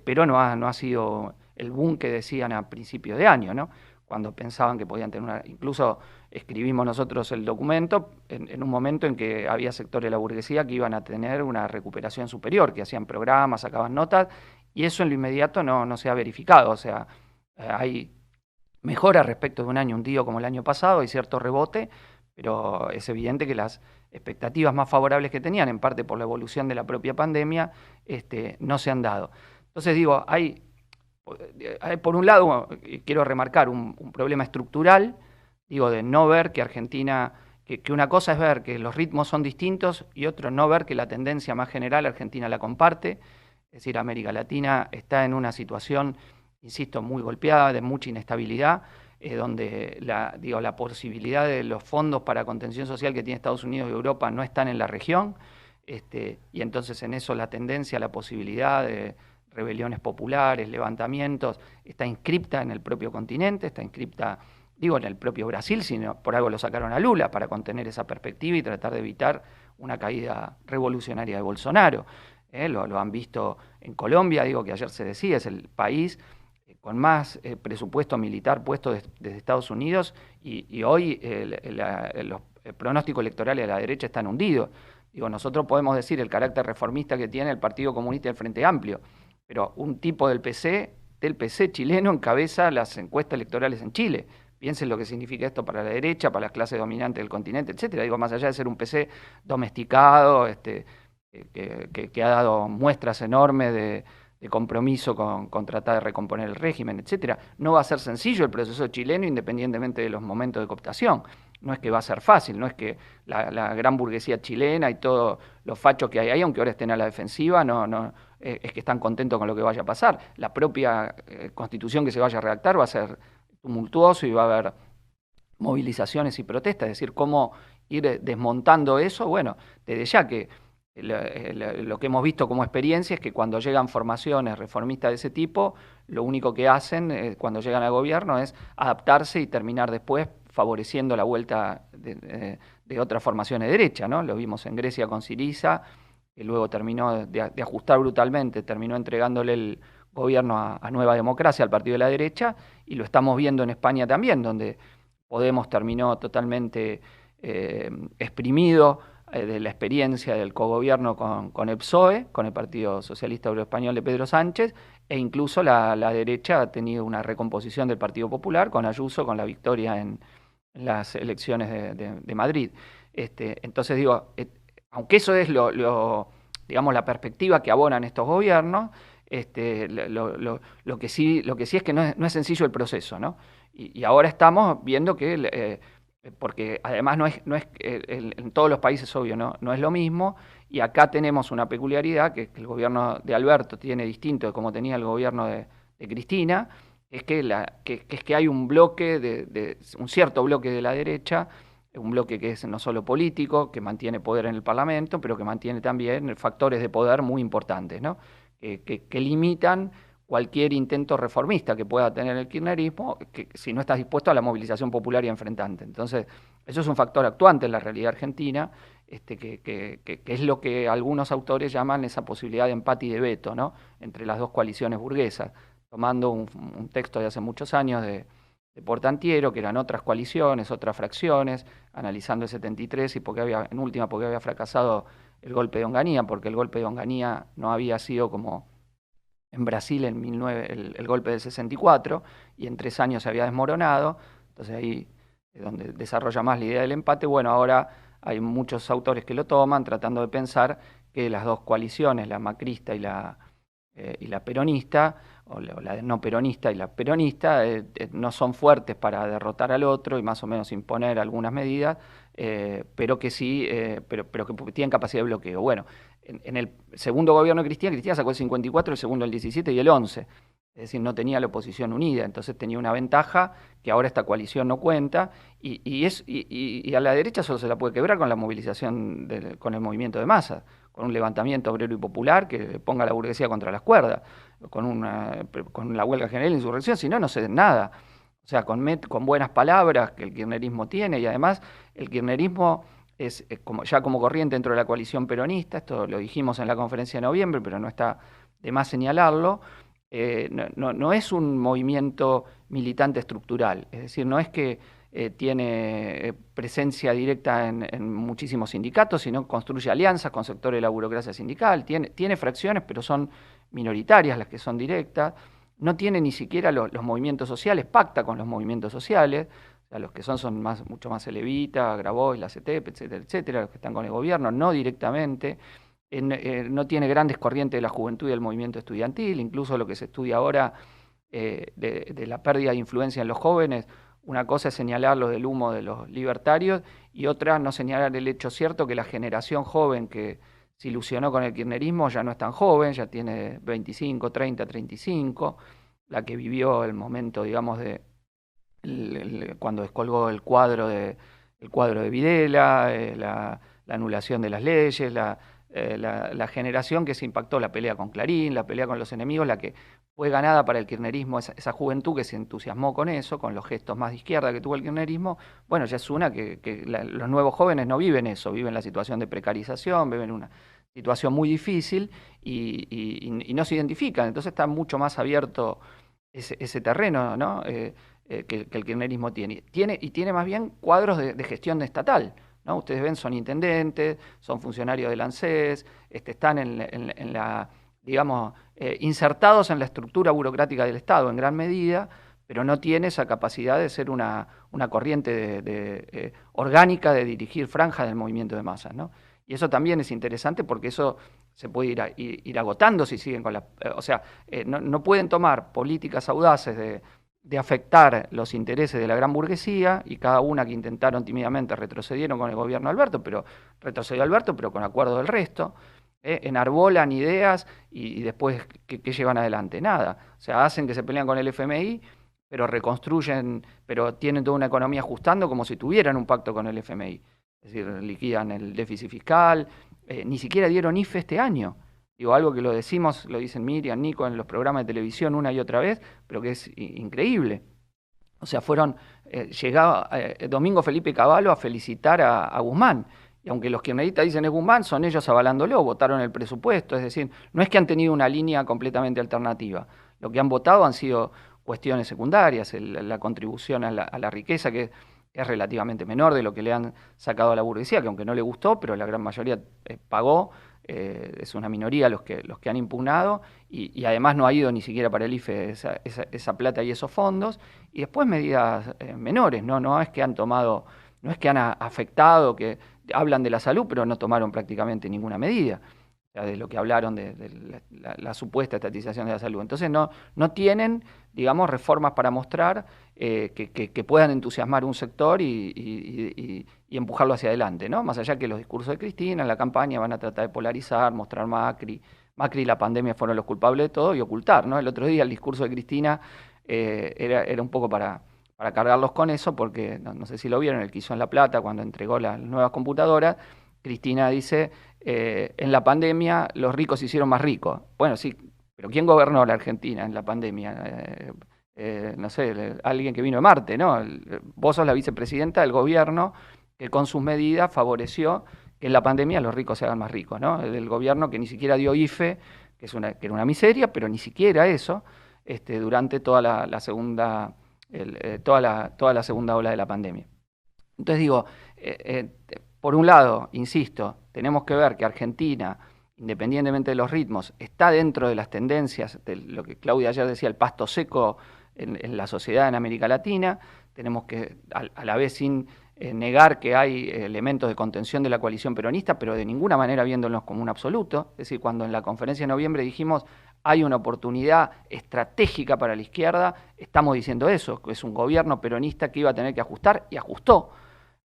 pero no ha sido el boom que decían a principio de año, ¿no? cuando pensaban que podían tener una... Incluso escribimos nosotros el documento en un momento en que había sectores de la burguesía que iban a tener una recuperación superior, que hacían programas, sacaban notas, y eso en lo inmediato no se ha verificado. O sea, hay mejora respecto de un año hundido como el año pasado, hay cierto rebote, pero es evidente que las expectativas más favorables que tenían, en parte por la evolución de la propia pandemia, no se han dado. Entonces digo, hay por un lado, quiero remarcar un problema estructural, digo, de no ver que Argentina, que una cosa es ver que los ritmos son distintos y otro no ver que la tendencia más general Argentina la comparte. Es decir, América Latina está en una situación, insisto, muy golpeada, de mucha inestabilidad, donde la posibilidad de los fondos para contención social que tiene Estados Unidos y Europa no están en la región, y entonces en eso la tendencia, la posibilidad de rebeliones populares, levantamientos, está inscripta en el propio continente, está inscripta, digo, en el propio Brasil, sino por algo lo sacaron a Lula, para contener esa perspectiva y tratar de evitar una caída revolucionaria de Bolsonaro. Lo han visto en Colombia, digo que ayer se decía, es el país con más presupuesto militar puesto desde Estados Unidos y hoy los pronósticos electorales de la derecha están hundidos. Digo, nosotros podemos decir el carácter reformista que tiene el Partido Comunista y el Frente Amplio, pero un tipo del PC chileno encabeza las encuestas electorales en Chile. Piensen lo que significa esto para la derecha, para las clases dominantes del continente, etcétera. Digo, más allá de ser un PC domesticado, que ha dado muestras enormes de compromiso con tratar de recomponer el régimen, etcétera. No va a ser sencillo el proceso chileno independientemente de los momentos de cooptación. No es que va a ser fácil, no es que la gran burguesía chilena y todos los fachos que hay ahí, aunque ahora estén a la defensiva, es que están contentos con lo que vaya a pasar. La propia constitución que se vaya a redactar va a ser tumultuoso y va a haber movilizaciones y protestas, es decir, cómo ir desmontando eso. Bueno, desde ya que lo que hemos visto como experiencia es que cuando llegan formaciones reformistas de ese tipo, lo único que hacen cuando llegan al gobierno es adaptarse y terminar después favoreciendo la vuelta de otras formaciones de derecha, ¿no? Lo vimos en Grecia con Syriza, que luego terminó de ajustar brutalmente, terminó entregándole el gobierno a Nueva Democracia, al partido de la derecha, y lo estamos viendo en España también, donde Podemos terminó totalmente exprimido de la experiencia del cogobierno con el PSOE, con el Partido Socialista Obrero Español de Pedro Sánchez, e incluso la derecha ha tenido una recomposición del Partido Popular con Ayuso, con la victoria en las elecciones de Madrid. Entonces digo, aunque eso es digamos, la perspectiva que abonan estos gobiernos, lo que sí es que no es sencillo el proceso, ¿no? Y ahora estamos viendo que, porque además en todos los países, obvio, no es lo mismo, y acá tenemos una peculiaridad que el gobierno de Alberto tiene distinto de como tenía el gobierno de Cristina, es que hay un bloque, un cierto bloque de la derecha, un bloque que es no solo político, que mantiene poder en el Parlamento, pero que mantiene también factores de poder muy importantes, ¿no? Que limitan cualquier intento reformista que pueda tener el kirchnerismo, que si no estás dispuesto a la movilización popular y enfrentante. Entonces, eso es un factor actuante en la realidad argentina, que es lo que algunos autores llaman esa posibilidad de empate y de veto, ¿no? Entre las dos coaliciones burguesas, tomando un texto de hace muchos años de Portantiero, que eran otras coaliciones, otras fracciones, analizando el 73 y porque había fracasado el golpe de Onganía, porque el golpe de Onganía no había sido como en Brasil en el golpe del 64, y en 3 años se había desmoronado. Entonces ahí es donde desarrolla más la idea del empate. Bueno, ahora hay muchos autores que lo toman tratando de pensar que las dos coaliciones, la macrista y la peronista, o la no peronista y la peronista, no son fuertes para derrotar al otro y más o menos imponer algunas medidas, pero que sí, pero que tienen capacidad de bloqueo. Bueno, en el segundo gobierno de Cristina sacó el 54, el segundo el 17 y el 11. Es decir, no tenía la oposición unida, entonces tenía una ventaja que ahora esta coalición no cuenta, y a la derecha solo se la puede quebrar con la movilización, con el movimiento de masa, con un levantamiento obrero y popular que ponga a la burguesía contra las cuerdas, con la huelga general e insurrección, si no, no ceden nada. O sea, con buenas palabras que el kirchnerismo tiene, y además el kirchnerismo es como corriente dentro de la coalición peronista, esto lo dijimos en la conferencia de noviembre, pero no está de más señalarlo. no es un movimiento militante estructural, es decir, no es que tiene presencia directa en muchísimos sindicatos, sino que construye alianzas con sectores de la burocracia sindical, tiene fracciones, pero son minoritarias las que son directas, no tiene ni siquiera los movimientos sociales, pacta con los movimientos sociales, o sea, los que son mucho más el Evita, Grabois, la CETEP, etcétera, etcétera, los que están con el gobierno, no directamente. No tiene grandes corrientes de la juventud y del movimiento estudiantil, incluso lo que se estudia ahora de la pérdida de influencia en los jóvenes. Una cosa es señalar lo del humo de los libertarios y otra no señalar el hecho cierto que la generación joven que se ilusionó con el kirchnerismo ya no es tan joven, ya tiene 25, 30, 35, la que vivió el momento, digamos, cuando descolgó el cuadro de Videla, la anulación de las leyes, la generación que se impactó, la pelea con Clarín, la pelea con los enemigos, la que fue ganada para el kirchnerismo, esa juventud que se entusiasmó con eso, con los gestos más de izquierda que tuvo el kirchnerismo, bueno, ya es una que los nuevos jóvenes no viven eso, viven la situación de precarización, viven una situación muy difícil y no se identifican, entonces está mucho más abierto ese terreno, ¿no? Que el kirchnerismo tiene. Tiene más bien cuadros de gestión estatal, ¿no? Ustedes ven, son intendentes, son funcionarios del ANSES, están en la, digamos, insertados en la estructura burocrática del Estado en gran medida, pero no tiene esa capacidad de ser una corriente orgánica de dirigir franjas del movimiento de masas, ¿no? Y eso también es interesante porque eso se puede ir agotando si siguen con la... o sea, no pueden tomar políticas audaces de afectar los intereses de la gran burguesía, y cada una que intentaron tímidamente retrocedieron con el gobierno de Alberto, pero retrocedió Alberto, pero con acuerdo del resto, enarbolan ideas y después, ¿qué llevan adelante? Nada. O sea, hacen que se pelean con el FMI, pero reconstruyen, pero tienen toda una economía ajustando como si tuvieran un pacto con el FMI. Es decir, liquidan el déficit fiscal, ni siquiera dieron IFE este año. Digo, algo que lo decimos, lo dicen Miriam, Nico en los programas de televisión una y otra vez, pero que es increíble. O sea, llegaba Domingo Felipe Cavallo a felicitar a Guzmán. Y aunque los kirchneristas dicen es Guzmán, son ellos avalándolo, votaron el presupuesto. Es decir, no es que han tenido una línea completamente alternativa. Lo que han votado han sido cuestiones secundarias, la contribución a la riqueza, que es relativamente menor de lo que le han sacado a la burguesía, que aunque no le gustó, pero la gran mayoría pagó. Es una minoría los que han impugnado y además no ha ido ni siquiera para el IFE esa plata y esos fondos. Y después medidas menores, no es que han tomado, no es que han afectado, que hablan de la salud, pero no tomaron prácticamente ninguna medida. O sea, de lo que hablaron de la supuesta estatización de la salud. Entonces no tienen, digamos, reformas para mostrar que puedan entusiasmar un sector y empujarlo hacia adelante, ¿no? Más allá que los discursos de Cristina en la campaña van a tratar de polarizar, mostrar Macri y la pandemia fueron los culpables de todo y ocultar, ¿no? El otro día el discurso de Cristina era un poco para cargarlos con eso, porque no sé si lo vieron, el que hizo en La Plata cuando entregó las nuevas computadoras. Cristina dice, en la pandemia los ricos se hicieron más ricos. Bueno, sí, pero ¿quién gobernó la Argentina en la pandemia? No sé, alguien que vino de Marte, ¿no? Vos sos la vicepresidenta del gobierno que con sus medidas favoreció que en la pandemia los ricos se hagan más ricos, ¿no? El gobierno que ni siquiera dio IFE, que era una miseria, pero ni siquiera eso, durante toda la segunda toda la segunda ola de la pandemia. Entonces digo, por un lado, insisto, tenemos que ver que Argentina, independientemente de los ritmos, está dentro de las tendencias de lo que Claudia ayer decía, el pasto seco en la sociedad en América Latina. Tenemos que, a la vez sin negar que hay elementos de contención de la coalición peronista, pero de ninguna manera viéndolos como un absoluto. Es decir, cuando en la conferencia de noviembre dijimos hay una oportunidad estratégica para la izquierda, estamos diciendo eso, que es un gobierno peronista que iba a tener que ajustar, y ajustó.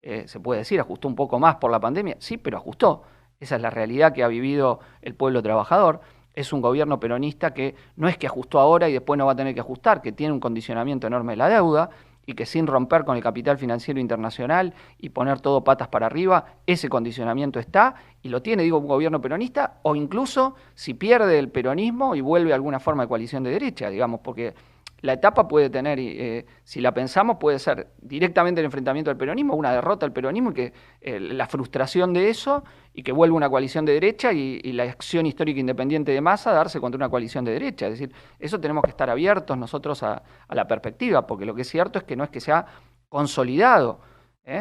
Se puede decir, ajustó un poco más por la pandemia, sí, pero ajustó. Esa es la realidad que ha vivido el pueblo trabajador. Es un gobierno peronista que no es que ajustó ahora y después no va a tener que ajustar, que tiene un condicionamiento enorme de la deuda y que sin romper con el capital financiero internacional y poner todo patas para arriba, ese condicionamiento está y lo tiene, digo, un gobierno peronista, o incluso si pierde el peronismo y vuelve a alguna forma de coalición de derecha, digamos, porque la etapa puede tener, si la pensamos, puede ser directamente el enfrentamiento del peronismo, una derrota del peronismo, y que la frustración de eso, y que vuelva una coalición de derecha, y la acción histórica independiente de Massa darse contra una coalición de derecha. Es decir, eso tenemos que estar abiertos nosotros a la perspectiva, porque lo que es cierto es que no es que se ha consolidado,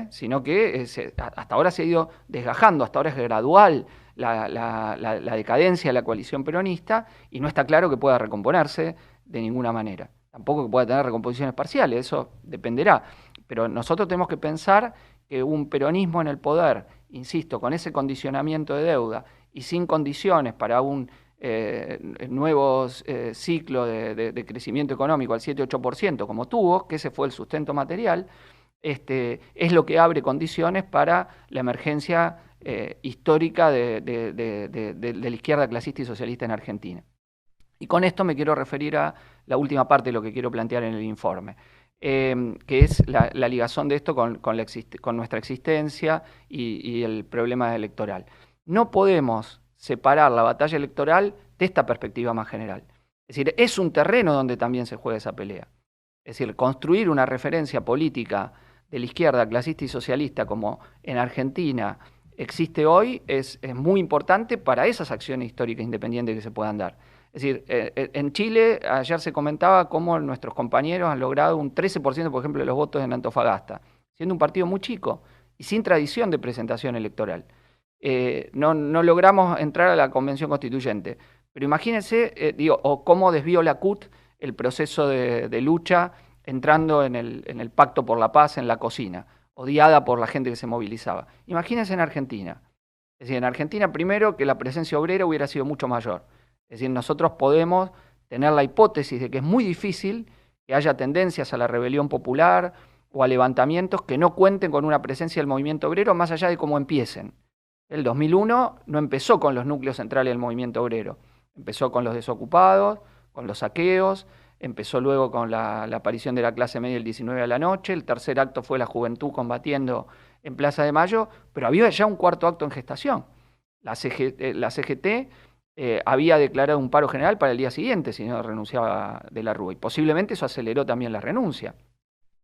sino que hasta ahora se ha ido desgajando, hasta ahora es gradual la decadencia de la coalición peronista, y no está claro que pueda recomponerse de ninguna manera. Tampoco que pueda tener recomposiciones parciales, eso dependerá. Pero nosotros tenemos que pensar que un peronismo en el poder, insisto, con ese condicionamiento de deuda y sin condiciones para un nuevo ciclo de crecimiento económico al 7-8%, como tuvo, que ese fue el sustento material, es lo que abre condiciones para la emergencia histórica de la izquierda clasista y socialista en Argentina. Y con esto me quiero referir a la última parte de lo que quiero plantear en el informe, que es la ligazón de esto con nuestra existencia y el problema electoral. No podemos separar la batalla electoral de esta perspectiva más general. Es decir, es un terreno donde también se juega esa pelea. Es decir, construir una referencia política de la izquierda clasista y socialista como en Argentina existe hoy es muy importante para esas acciones históricas independientes que se puedan dar. Es decir, en Chile ayer se comentaba cómo nuestros compañeros han logrado un 13%, por ejemplo, de los votos en Antofagasta, siendo un partido muy chico y sin tradición de presentación electoral. No logramos entrar a la Convención Constituyente, pero imagínense, o cómo desvió la CUT el proceso de lucha entrando en el Pacto por la Paz en la cocina, odiada por la gente que se movilizaba. Imagínense en Argentina. Es decir, en Argentina primero que la presencia obrera hubiera sido mucho mayor. Es decir, nosotros podemos tener la hipótesis de que es muy difícil que haya tendencias a la rebelión popular o a levantamientos que no cuenten con una presencia del movimiento obrero más allá de cómo empiecen. El 2001 no empezó con los núcleos centrales del movimiento obrero, empezó con los desocupados, con los saqueos, empezó luego con la aparición de la clase media el 19 a la noche, el tercer acto fue la juventud combatiendo en Plaza de Mayo, pero había ya un cuarto acto en gestación. La CGT había declarado un paro general para el día siguiente si no renunciaba de la Rúa, y posiblemente eso aceleró también la renuncia.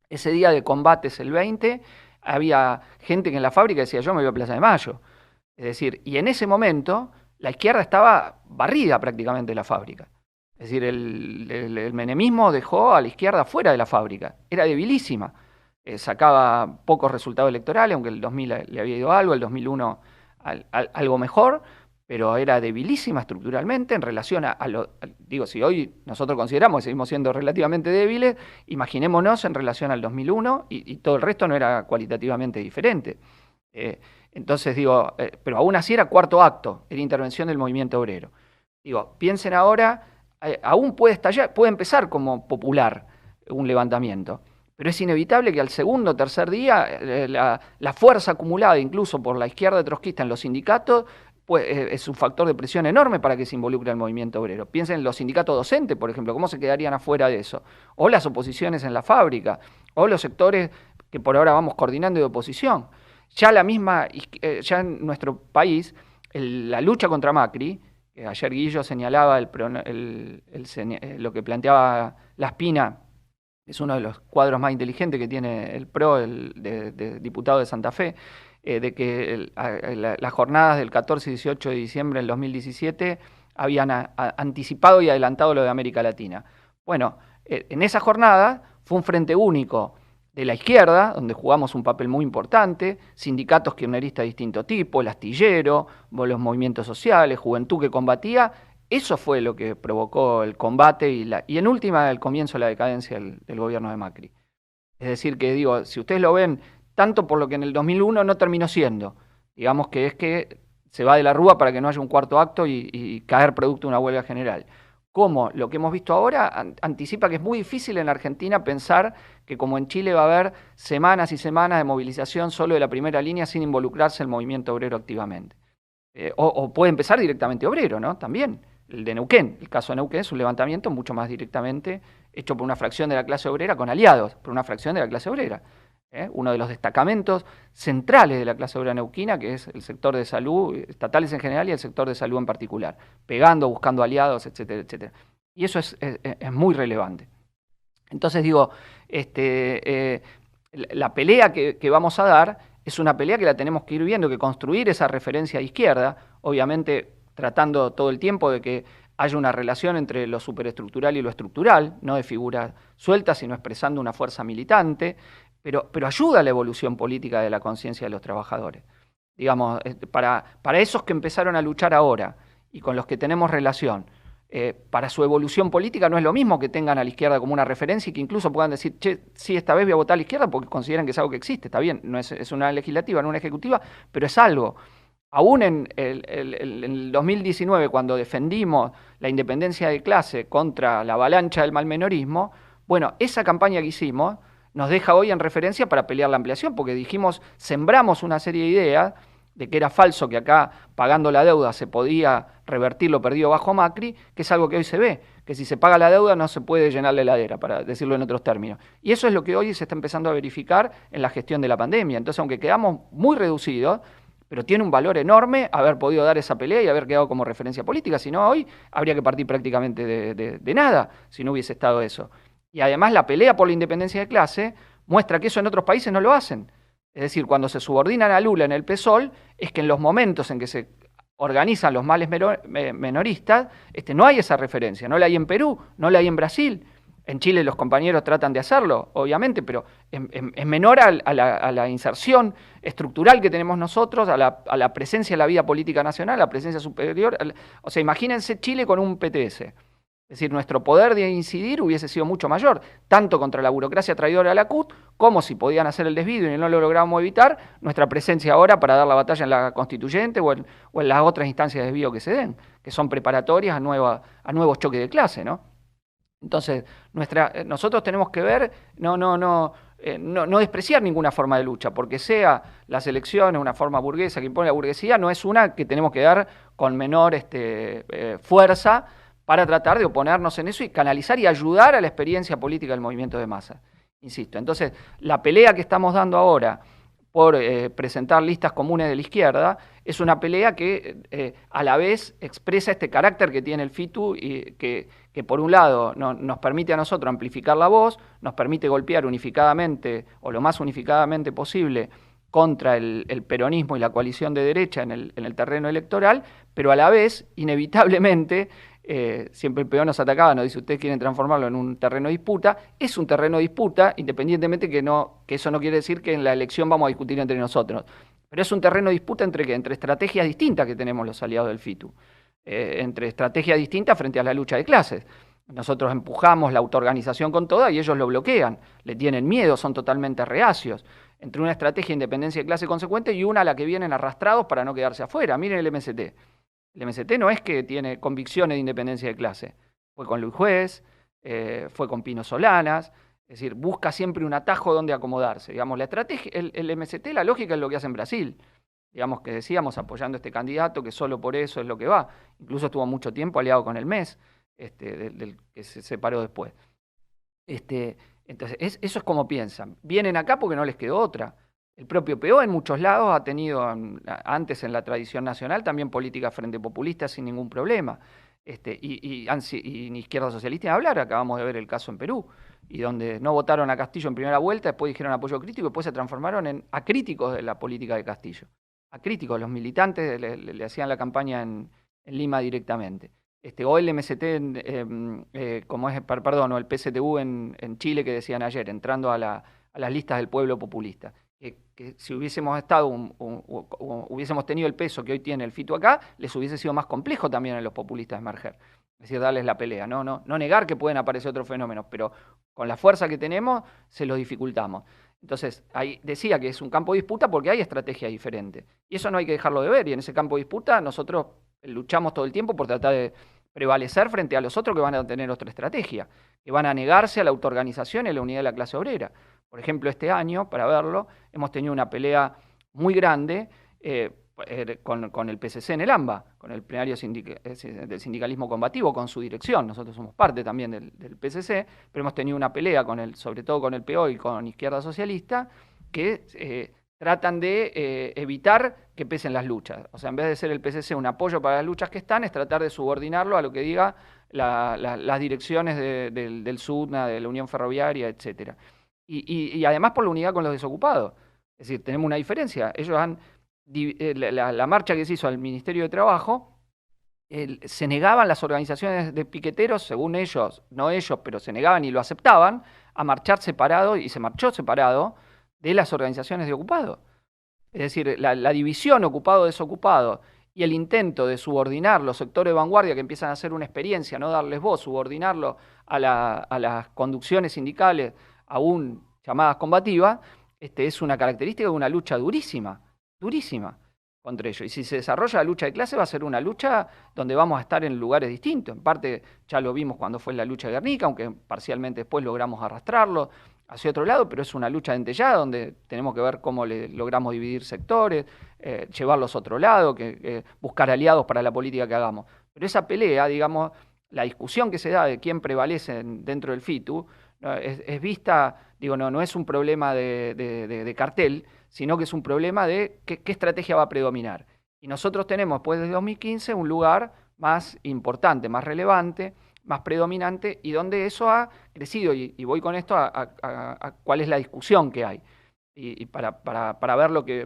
Ese día de combates, el 20, había gente que en la fábrica decía yo me voy a Plaza de Mayo. Es decir, y en ese momento la izquierda estaba barrida prácticamente de la fábrica. Es decir, el menemismo dejó a la izquierda fuera de la fábrica, era debilísima. Sacaba pocos resultados electorales, aunque el 2000 le había ido algo, el 2001 algo mejor, pero era debilísima estructuralmente en relación digo, si hoy nosotros consideramos que seguimos siendo relativamente débiles, imaginémonos en relación al 2001 y todo el resto no era cualitativamente diferente. Entonces digo, pero aún así era cuarto acto, era intervención del movimiento obrero. Digo, piensen ahora, aún puede estallar, puede empezar como popular un levantamiento, pero es inevitable que al segundo o tercer día la fuerza acumulada incluso por la izquierda trotskista en los sindicatos pues, es un factor de presión enorme para que se involucre el movimiento obrero. Piensen en los sindicatos docentes, por ejemplo, cómo se quedarían afuera de eso, o las oposiciones en la fábrica, o los sectores que por ahora vamos coordinando de oposición. Ya ya en nuestro país, la lucha contra Macri, que ayer Guillo señalaba lo que planteaba Laspina, es uno de los cuadros más inteligentes que tiene el PRO, de diputado de Santa Fe, de que las jornadas del 14 y 18 de diciembre del 2017 habían anticipado y adelantado lo de América Latina. Bueno, en esa jornada fue un frente único de la izquierda, donde jugamos un papel muy importante, sindicatos kirchneristas de distinto tipo, el astillero, los movimientos sociales, juventud que combatía. Eso fue lo que provocó el combate y en última el comienzo de la decadencia del gobierno de Macri. Es decir, que digo, si ustedes lo ven, tanto por lo que en el 2001 no terminó siendo, digamos que es que se va de la Rúa para que no haya un cuarto acto y caer producto de una huelga general, como lo que hemos visto ahora anticipa que es muy difícil en Argentina pensar que como en Chile va a haber semanas y semanas de movilización solo de la primera línea sin involucrarse el movimiento obrero activamente. O puede empezar directamente obrero, ¿no? También. El de Neuquén, el caso de Neuquén es un levantamiento mucho más directamente hecho por una fracción de la clase obrera con aliados, por una fracción de la clase obrera. Uno de los destacamentos centrales de la clase obrera neuquina, que es el sector de salud, estatales en general y el sector de salud en particular, pegando, buscando aliados, etcétera, etcétera. Y eso es muy relevante. Entonces digo, la pelea que vamos a dar es una pelea que la tenemos que ir viendo, que construir esa referencia de izquierda, obviamente tratando todo el tiempo de que haya una relación entre lo superestructural y lo estructural, no de figuras sueltas, sino expresando una fuerza militante, pero ayuda a la evolución política de la conciencia de los trabajadores. Digamos, para esos que empezaron a luchar ahora y con los que tenemos relación, para su evolución política no es lo mismo que tengan a la izquierda como una referencia y que incluso puedan decir, che, sí, esta vez voy a votar a la izquierda porque consideran que es algo que existe, está bien, no es una legislativa, no una ejecutiva, pero es algo. Aún en el 2019, cuando defendimos la independencia de clase contra la avalancha del malmenorismo, bueno, esa campaña que hicimos nos deja hoy en referencia para pelear la ampliación, porque dijimos, sembramos una serie de ideas de que era falso que acá, pagando la deuda, se podía revertir lo perdido bajo Macri, que es algo que hoy se ve, que si se paga la deuda no se puede llenar la heladera, para decirlo en otros términos. Y eso es lo que hoy se está empezando a verificar en la gestión de la pandemia. Entonces, aunque quedamos muy reducidos, pero tiene un valor enorme haber podido dar esa pelea y haber quedado como referencia política, si no hoy habría que partir prácticamente de nada si no hubiese estado eso. Y además la pelea por la independencia de clase muestra que eso en otros países no lo hacen. Es decir, cuando se subordinan a Lula en el PSOL, es que en los momentos en que se organizan los males menoristas, no hay esa referencia. No la hay en Perú, no la hay en Brasil. En Chile los compañeros tratan de hacerlo, obviamente, pero es menor a la inserción estructural que tenemos nosotros, a la presencia en la vida política nacional, a la presencia superior. O sea, imagínense Chile con un PTS. Es decir, nuestro poder de incidir hubiese sido mucho mayor, tanto contra la burocracia traidora de la CUT, como si podían hacer el desvío y no lo lográbamos evitar, nuestra presencia ahora para dar la batalla en la constituyente o en las otras instancias de desvío que se den, que son preparatorias a nuevos choques de clase, ¿no? Entonces, nosotros tenemos que ver, no despreciar ninguna forma de lucha, porque sea las elecciones una forma burguesa que impone la burguesía, no es una que tenemos que dar con menor fuerza, para tratar de oponernos en eso y canalizar y ayudar a la experiencia política del movimiento de masa. Insisto, entonces la pelea que estamos dando ahora por presentar listas comunes de la izquierda es una pelea que a la vez expresa este carácter que tiene el FITU y que por un lado nos permite a nosotros amplificar la voz, nos permite golpear unificadamente o lo más unificadamente posible contra el peronismo y la coalición de derecha en el terreno electoral, pero a la vez, inevitablemente, siempre el peón nos atacaba, nos dice, ustedes quieren transformarlo en un terreno de disputa, es un terreno de disputa, independientemente que eso no quiere decir que en la elección vamos a discutir entre nosotros, pero es un terreno de disputa entre estrategias distintas que tenemos los aliados del FITU, entre estrategias distintas frente a la lucha de clases. Nosotros empujamos la autoorganización con toda y ellos lo bloquean, le tienen miedo, son totalmente reacios, entre una estrategia de independencia de clase consecuente y una a la que vienen arrastrados para no quedarse afuera. Miren el MST. El MST no es que tiene convicciones de independencia de clase. Fue con Luis Juez, fue con Pino Solanas, es decir, busca siempre un atajo donde acomodarse. Digamos, la estrategia, el MST, la lógica es lo que hace en Brasil. Digamos que decíamos, apoyando a este candidato, que solo por eso es lo que va. Incluso estuvo mucho tiempo aliado con el MES, del que se separó después. Entonces, eso es como piensan. Vienen acá porque no les quedó otra. El propio PO en muchos lados ha tenido, antes en la tradición nacional, también política frente populista sin ningún problema. Y ni izquierda socialista ni hablar, acabamos de ver el caso en Perú, y donde no votaron a Castillo en primera vuelta, después dijeron apoyo crítico, y después se transformaron en acríticos de la política de Castillo. Acríticos, los militantes le hacían la campaña en Lima directamente. O el MST, o el PSTU en Chile que decían ayer, entrando a las listas del pueblo populista. Que si hubiésemos estado hubiésemos tenido el peso que hoy tiene el FITU acá, les hubiese sido más complejo también a los populistas emerger. Es decir, darles la pelea, no negar que pueden aparecer otros fenómenos, pero con la fuerza que tenemos se los dificultamos. Entonces, ahí decía que es un campo de disputa porque hay estrategias diferentes. Y eso no hay que dejarlo de ver. Y en ese campo de disputa nosotros luchamos todo el tiempo por tratar de prevalecer frente a los otros que van a tener otra estrategia, que van a negarse a la autoorganización y a la unidad de la clase obrera. Por ejemplo, este año, para verlo, hemos tenido una pelea muy grande con el PCC en el AMBA, con el plenario del sindicalismo combativo, con su dirección. Nosotros somos parte también del PCC, pero hemos tenido una pelea sobre todo con el PO y con Izquierda Socialista, que tratan de evitar que pesen las luchas. O sea, en vez de ser el PCC un apoyo para las luchas que están, es tratar de subordinarlo a lo que diga las direcciones del SUDNA, de la Unión Ferroviaria, etcétera. Y además por la unidad con los desocupados. Es decir, tenemos una diferencia. Ellos han, la marcha que se hizo al Ministerio de Trabajo, se negaban las organizaciones de piqueteros, según ellos, no ellos, pero se negaban y lo aceptaban, a marchar separado, y se marchó separado de las organizaciones de ocupados. Es decir, la división ocupado-desocupado y el intento de subordinar los sectores de vanguardia que empiezan a hacer una experiencia, no darles voz, subordinarlo a las conducciones sindicales, aún llamadas combativas, es una característica de una lucha durísima, durísima contra ellos. Y si se desarrolla la lucha de clase, va a ser una lucha donde vamos a estar en lugares distintos. En parte ya lo vimos cuando fue la lucha de Guernica, aunque parcialmente después logramos arrastrarlo hacia otro lado, pero es una lucha dentellada donde tenemos que ver cómo logramos dividir sectores, llevarlos a otro lado, buscar aliados para la política que hagamos. Pero esa pelea, digamos, la discusión que se da de quién prevalece dentro del FITU, es vista, digo, no es un problema de cartel, sino que es un problema de qué estrategia va a predominar. Y nosotros tenemos, después de 2015, un lugar más importante, más relevante, más predominante, y donde eso ha crecido, y voy con esto a cuál es la discusión que hay. Y para ver lo que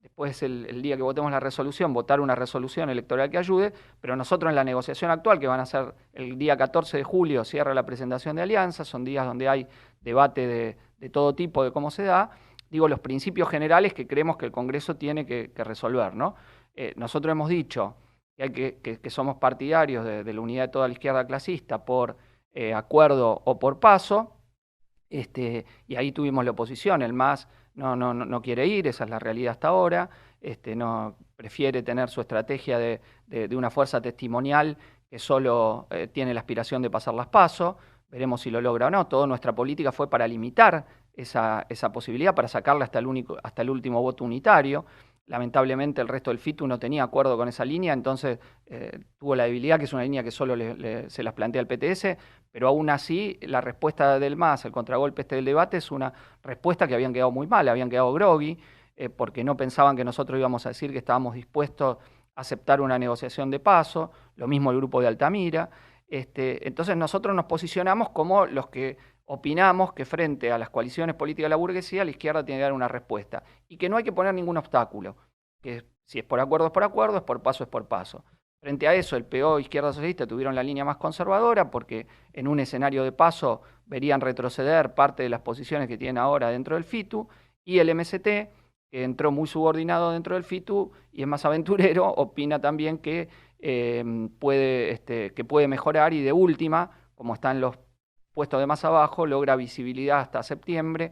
después el día que votemos la resolución, votar una resolución electoral que ayude, pero nosotros en la negociación actual, que van a ser el día 14 de julio, cierra la presentación de alianzas, son días donde hay debate de todo tipo de cómo se da, digo, los principios generales que creemos que el Congreso tiene que resolver, ¿no? Nosotros hemos dicho que somos partidarios de la unidad de toda la izquierda clasista por acuerdo o por paso, y ahí tuvimos la oposición. El MAS no quiere ir, esa es la realidad hasta ahora, no prefiere tener su estrategia de una fuerza testimonial que solo tiene la aspiración de pasar las PASO. Veremos si lo logra o no. Toda nuestra política fue para limitar esa posibilidad, para sacarla hasta el último voto unitario. Lamentablemente el resto del FITU no tenía acuerdo con esa línea, entonces tuvo la debilidad, que es una línea que solo se las plantea el PTS, pero aún así la respuesta del MAS, el contragolpe del debate, es una respuesta que habían quedado muy mal, habían quedado groggy, porque no pensaban que nosotros íbamos a decir que estábamos dispuestos a aceptar una negociación de paso, lo mismo el grupo de Altamira. Entonces nosotros nos posicionamos como los que opinamos que frente a las coaliciones políticas de la burguesía, la izquierda tiene que dar una respuesta y que no hay que poner ningún obstáculo, que si es por acuerdo, es por paso, es por paso. Frente a eso, el PO Izquierda Socialista tuvieron la línea más conservadora porque en un escenario de paso verían retroceder parte de las posiciones que tienen ahora dentro del FITU, y el MST, que entró muy subordinado dentro del FITU y es más aventurero, opina también que puede mejorar, y de última, como están los puestos de más abajo, logra visibilidad hasta septiembre,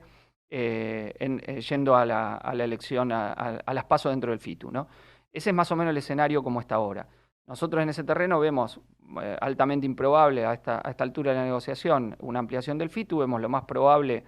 yendo a la elección, a las PASO dentro del FITU, ¿no? Ese es más o menos el escenario como está ahora. Nosotros en ese terreno vemos altamente improbable a esta altura de la negociación una ampliación del FITU, vemos lo más probable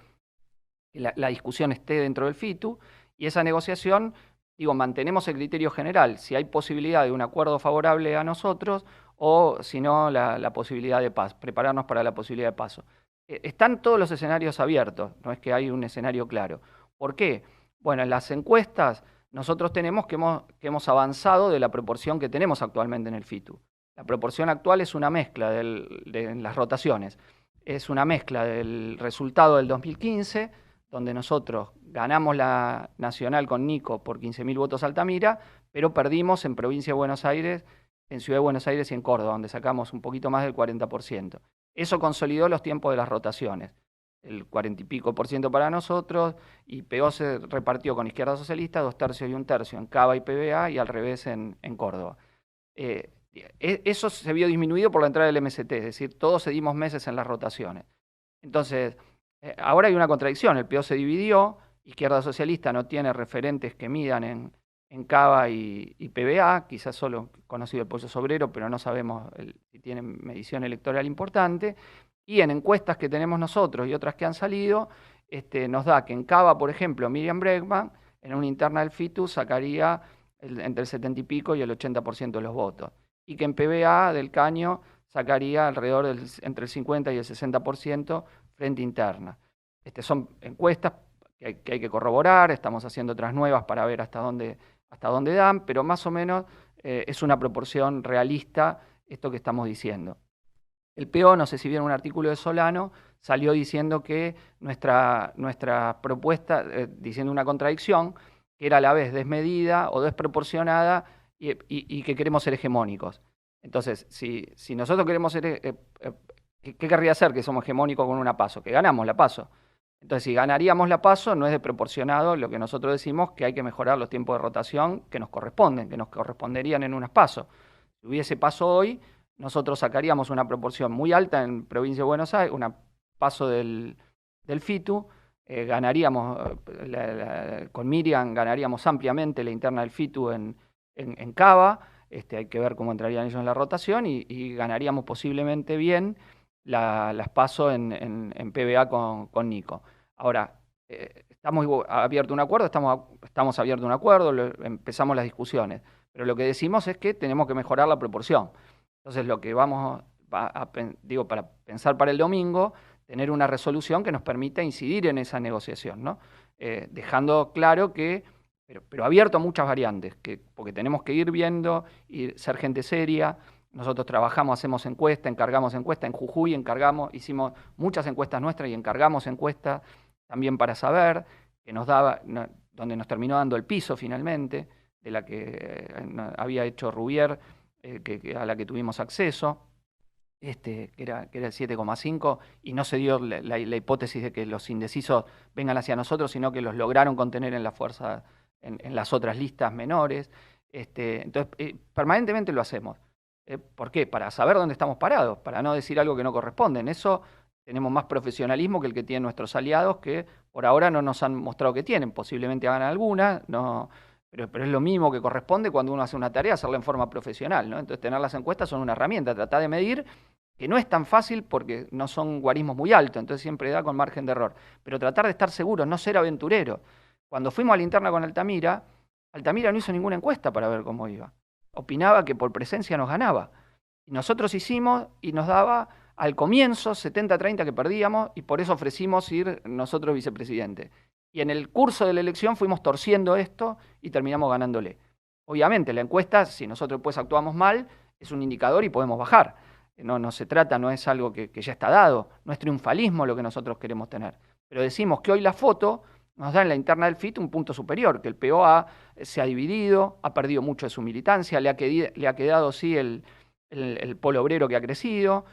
que la discusión esté dentro del FITU, y esa negociación, digo, mantenemos el criterio general, si hay posibilidad de un acuerdo favorable a nosotros, o si no, la posibilidad de paz, prepararnos para la posibilidad de paso. Están todos los escenarios abiertos, no es que hay un escenario claro. ¿Por qué? Bueno, en las encuestas nosotros tenemos que hemos avanzado de la proporción que tenemos actualmente en el FITU. La proporción actual es una mezcla de las rotaciones, es una mezcla del resultado del 2015, donde nosotros ganamos la nacional con Nico por 15.000 votos Altamira, pero perdimos en provincia de Buenos Aires, en Ciudad de Buenos Aires y en Córdoba, donde sacamos un poquito más del 40%. Eso consolidó los tiempos de las rotaciones. El 40 y pico por ciento para nosotros, y PO se repartió con Izquierda Socialista, 2/3 y 1/3 en Cava y PBA, y al revés en Córdoba. Eso se vio disminuido por la entrada del MST, es decir, todos cedimos meses en las rotaciones. Entonces, ahora hay una contradicción, el PO se dividió, Izquierda Socialista no tiene referentes que midan en Cava y PBA, quizás solo conocido el Pollo Sobrero, pero no sabemos si tienen medición electoral importante. Y en encuestas que tenemos nosotros y otras que han salido, nos da que en Cava, por ejemplo, Miriam Bregman, en una interna del FITU, sacaría entre el 70 y pico y el 80% de los votos. Y que en PBA del Caño sacaría alrededor entre el 50 y el 60% frente interna. Son encuestas que hay que corroborar, estamos haciendo otras nuevas para ver hasta dónde dan, pero más o menos es una proporción realista esto que estamos diciendo. El PO, no sé si vieron un artículo de Solano, salió diciendo que nuestra propuesta, diciendo una contradicción, que era a la vez desmedida o desproporcionada y que queremos ser hegemónicos. Entonces, si nosotros queremos ser, ¿qué querría hacer que somos hegemónicos con una PASO? Que ganamos la PASO. Entonces, si ganaríamos la PASO, no es desproporcionado lo que nosotros decimos, que hay que mejorar los tiempos de rotación que nos corresponden, que nos corresponderían en unas PASO. Si hubiese PASO hoy, nosotros sacaríamos una proporción muy alta en provincia de Buenos Aires, una PASO del FITU, ganaríamos, con Miriam ganaríamos ampliamente la interna del FITU en Cava, hay que ver cómo entrarían ellos en la rotación, y ganaríamos posiblemente bien las PASO en PBA con Nico. Ahora, estamos abiertos a un acuerdo, estamos abiertos a un acuerdo, empezamos las discusiones, pero lo que decimos es que tenemos que mejorar la proporción. Entonces, lo que vamos digo, para pensar para el domingo, tener una resolución que nos permita incidir en esa negociación, ¿no? Dejando claro que, pero abierto a muchas variantes, porque tenemos que ir viendo y ser gente seria. Nosotros trabajamos, hacemos encuesta, encargamos encuesta, en Jujuy hicimos muchas encuestas nuestras y encargamos encuestas también para saber, que nos daba, donde nos terminó dando el piso finalmente, de la que había hecho Rubier, a la que tuvimos acceso, que era el 7,5, y no se dio la hipótesis de que los indecisos vengan hacia nosotros, sino que los lograron contener en la fuerza, en las otras listas menores. Entonces, permanentemente lo hacemos. ¿Por qué? Para saber dónde estamos parados, para no decir algo que no corresponde. En eso tenemos más profesionalismo que el que tienen nuestros aliados, que por ahora no nos han mostrado que tienen. Posiblemente hagan alguna, no, pero es lo mismo que corresponde cuando uno hace una tarea, hacerla en forma profesional, ¿no? Entonces, tener las encuestas son una herramienta, tratar de medir, que no es tan fácil porque no son guarismos muy altos, entonces siempre da con margen de error. Pero tratar de estar seguros, no ser aventurero. Cuando fuimos a la interna con Altamira no hizo ninguna encuesta para ver cómo iba. Opinaba que por presencia nos ganaba. Y nosotros hicimos y nos daba al comienzo 70-30 que perdíamos, y por eso ofrecimos ir nosotros vicepresidente. Y en el curso de la elección fuimos torciendo esto y terminamos ganándole. Obviamente la encuesta, si nosotros después actuamos mal, es un indicador y podemos bajar. No se trata, no es algo que ya está dado, no es triunfalismo lo que nosotros queremos tener. Pero decimos que hoy la foto nos da en la interna del FIT un punto superior, que el PO se ha dividido, ha perdido mucho de su militancia, le ha quedado sí el polo obrero que ha crecido,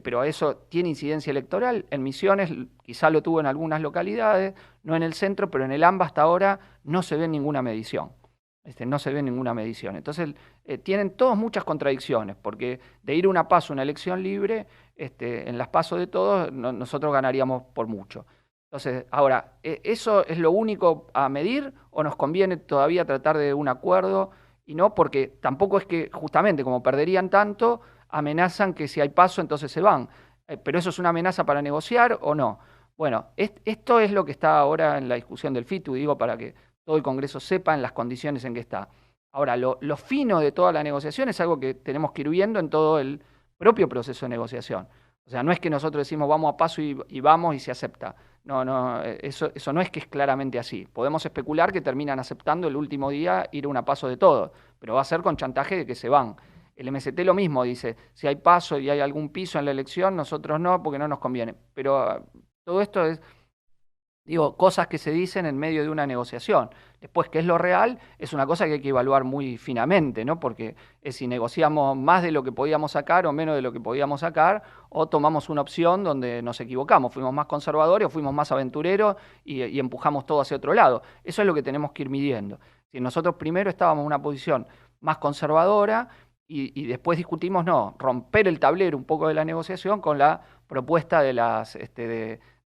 pero eso tiene incidencia electoral. En Misiones quizá lo tuvo en algunas localidades, no en el centro, pero en el AMBA hasta ahora no se ve ninguna medición. No se ve ninguna medición. Entonces, tienen todos muchas contradicciones, porque de ir una PASO, una elección libre, en las PASO de todos, nosotros ganaríamos por mucho. Entonces, ahora, ¿eso es lo único a medir o nos conviene todavía tratar de un acuerdo? Y no, porque tampoco es que, justamente, como perderían tanto, amenazan que si hay PASO, entonces se van. ¿Pero eso es una amenaza para negociar o no? Bueno, esto es lo que está ahora en la discusión del FITU, digo, para que todo el Congreso sepa en las condiciones en que está. Ahora, lo fino de toda la negociación es algo que tenemos que ir viendo en todo el propio proceso de negociación. O sea, no es que nosotros decimos vamos a PASO y vamos y se acepta. No, eso no es que es claramente así. Podemos especular que terminan aceptando el último día ir a una PASO de todo, pero va a ser con chantaje de que se van. El MST lo mismo dice, si hay PASO y hay algún piso en la elección, nosotros no, porque no nos conviene. Pero todo esto es, digo, cosas que se dicen en medio de una negociación. Después, ¿qué es lo real? Es una cosa que hay que evaluar muy finamente, ¿no? Porque si negociamos más de lo que podíamos sacar o menos de lo que podíamos sacar, o tomamos una opción donde nos equivocamos, fuimos más conservadores o fuimos más aventureros y empujamos todo hacia otro lado. Eso es lo que tenemos que ir midiendo. Si nosotros primero estábamos en una posición más conservadora y después discutimos, no, romper el tablero un poco de la negociación con la propuesta de las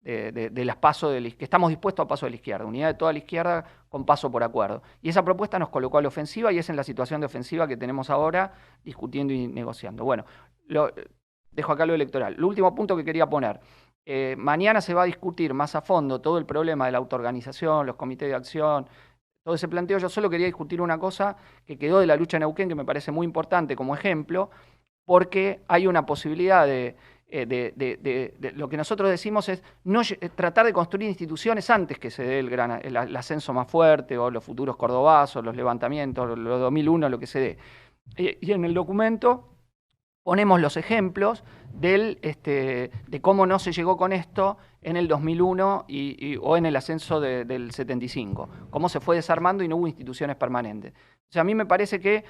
de las PASO, que estamos dispuestos a PASO de la izquierda, unidad de toda la izquierda con PASO por acuerdo. Y esa propuesta nos colocó a la ofensiva y es en la situación de ofensiva que tenemos ahora discutiendo y negociando. Bueno, dejo acá lo electoral. El último punto que quería poner. Mañana se va a discutir más a fondo todo el problema de la autoorganización, los comités de acción, todo ese planteo. Yo solo quería discutir una cosa que quedó de la lucha en Neuquén, que me parece muy importante como ejemplo, porque hay una posibilidad de lo que nosotros decimos es tratar de construir instituciones antes que se dé el ascenso más fuerte o los futuros cordobazos, los levantamientos, los 2001, lo que se dé. Y en el documento ponemos los ejemplos de cómo no se llegó con esto en el 2001 o en el ascenso del 75, cómo se fue desarmando y no hubo instituciones permanentes. O sea, a mí me parece que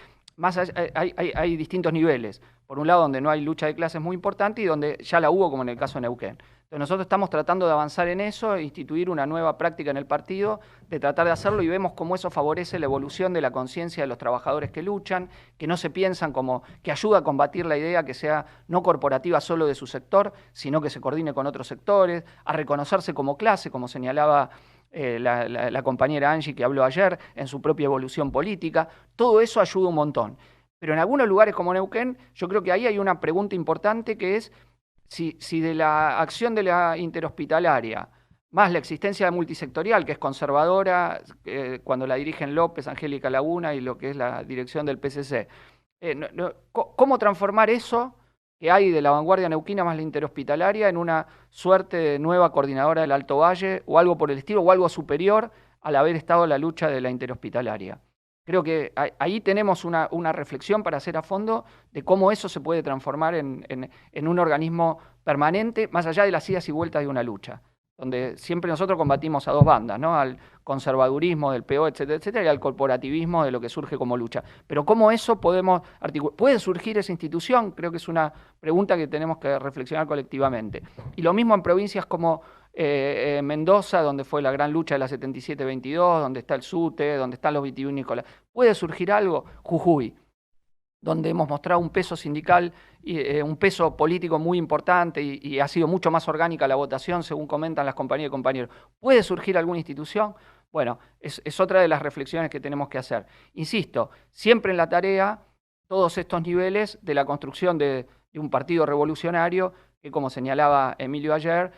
hay distintos niveles. Por un lado, donde no hay lucha de clases muy importante y donde ya la hubo, como en el caso de Neuquén. Entonces nosotros estamos tratando de avanzar en eso, e instituir una nueva práctica en el partido, de tratar de hacerlo, y vemos cómo eso favorece la evolución de la conciencia de los trabajadores que luchan, que no se piensan como que ayuda a combatir la idea que sea no corporativa solo de su sector, sino que se coordine con otros sectores, a reconocerse como clase, como señalaba la compañera Angie que habló ayer, en su propia evolución política. Todo eso ayuda un montón. Pero en algunos lugares como Neuquén, yo creo que ahí hay una pregunta importante, que es si de la acción de la interhospitalaria, más la existencia multisectorial, que es conservadora, cuando la dirigen López, Angélica Laguna y lo que es la dirección del PCC, ¿cómo transformar eso que hay de la vanguardia neuquina más la interhospitalaria en una suerte de nueva coordinadora del Alto Valle o algo por el estilo, o algo superior al haber estado en la lucha de la interhospitalaria? Creo que ahí tenemos una reflexión para hacer a fondo de cómo eso se puede transformar en un organismo permanente, más allá de las idas y vueltas de una lucha, donde siempre nosotros combatimos a dos bandas, ¿no? Al conservadurismo del PO, etcétera, etcétera, y al corporativismo de lo que surge como lucha. Pero ¿cómo eso podemos articular? ¿Puede surgir esa institución? Creo que es una pregunta que tenemos que reflexionar colectivamente. Y lo mismo en provincias como Mendoza, donde fue la gran lucha de la 77-22, donde está el SUTE, donde están los vitivinícolas. ¿Puede surgir algo? Jujuy, donde hemos mostrado un peso sindical, un peso político muy importante y ha sido mucho más orgánica la votación, según comentan las compañeras y compañeros. ¿Puede surgir alguna institución? Bueno, es otra de las reflexiones que tenemos que hacer. Insisto, siempre en la tarea, todos estos niveles de la construcción de un partido revolucionario que, como señalaba Emilio ayer,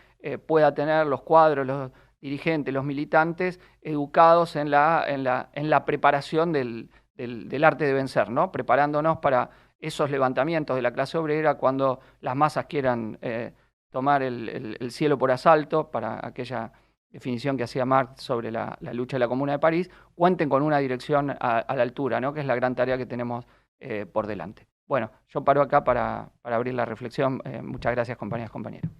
pueda tener los cuadros, los dirigentes, los militantes educados en la preparación del arte de vencer, ¿no? Preparándonos para esos levantamientos de la clase obrera cuando las masas quieran tomar el cielo por asalto, para aquella definición que hacía Marx sobre la lucha de la Comuna de París, cuenten con una dirección a la altura, ¿no? Que es la gran tarea que tenemos por delante. Bueno, yo paro acá para abrir la reflexión. Muchas gracias, compañeras y compañeros.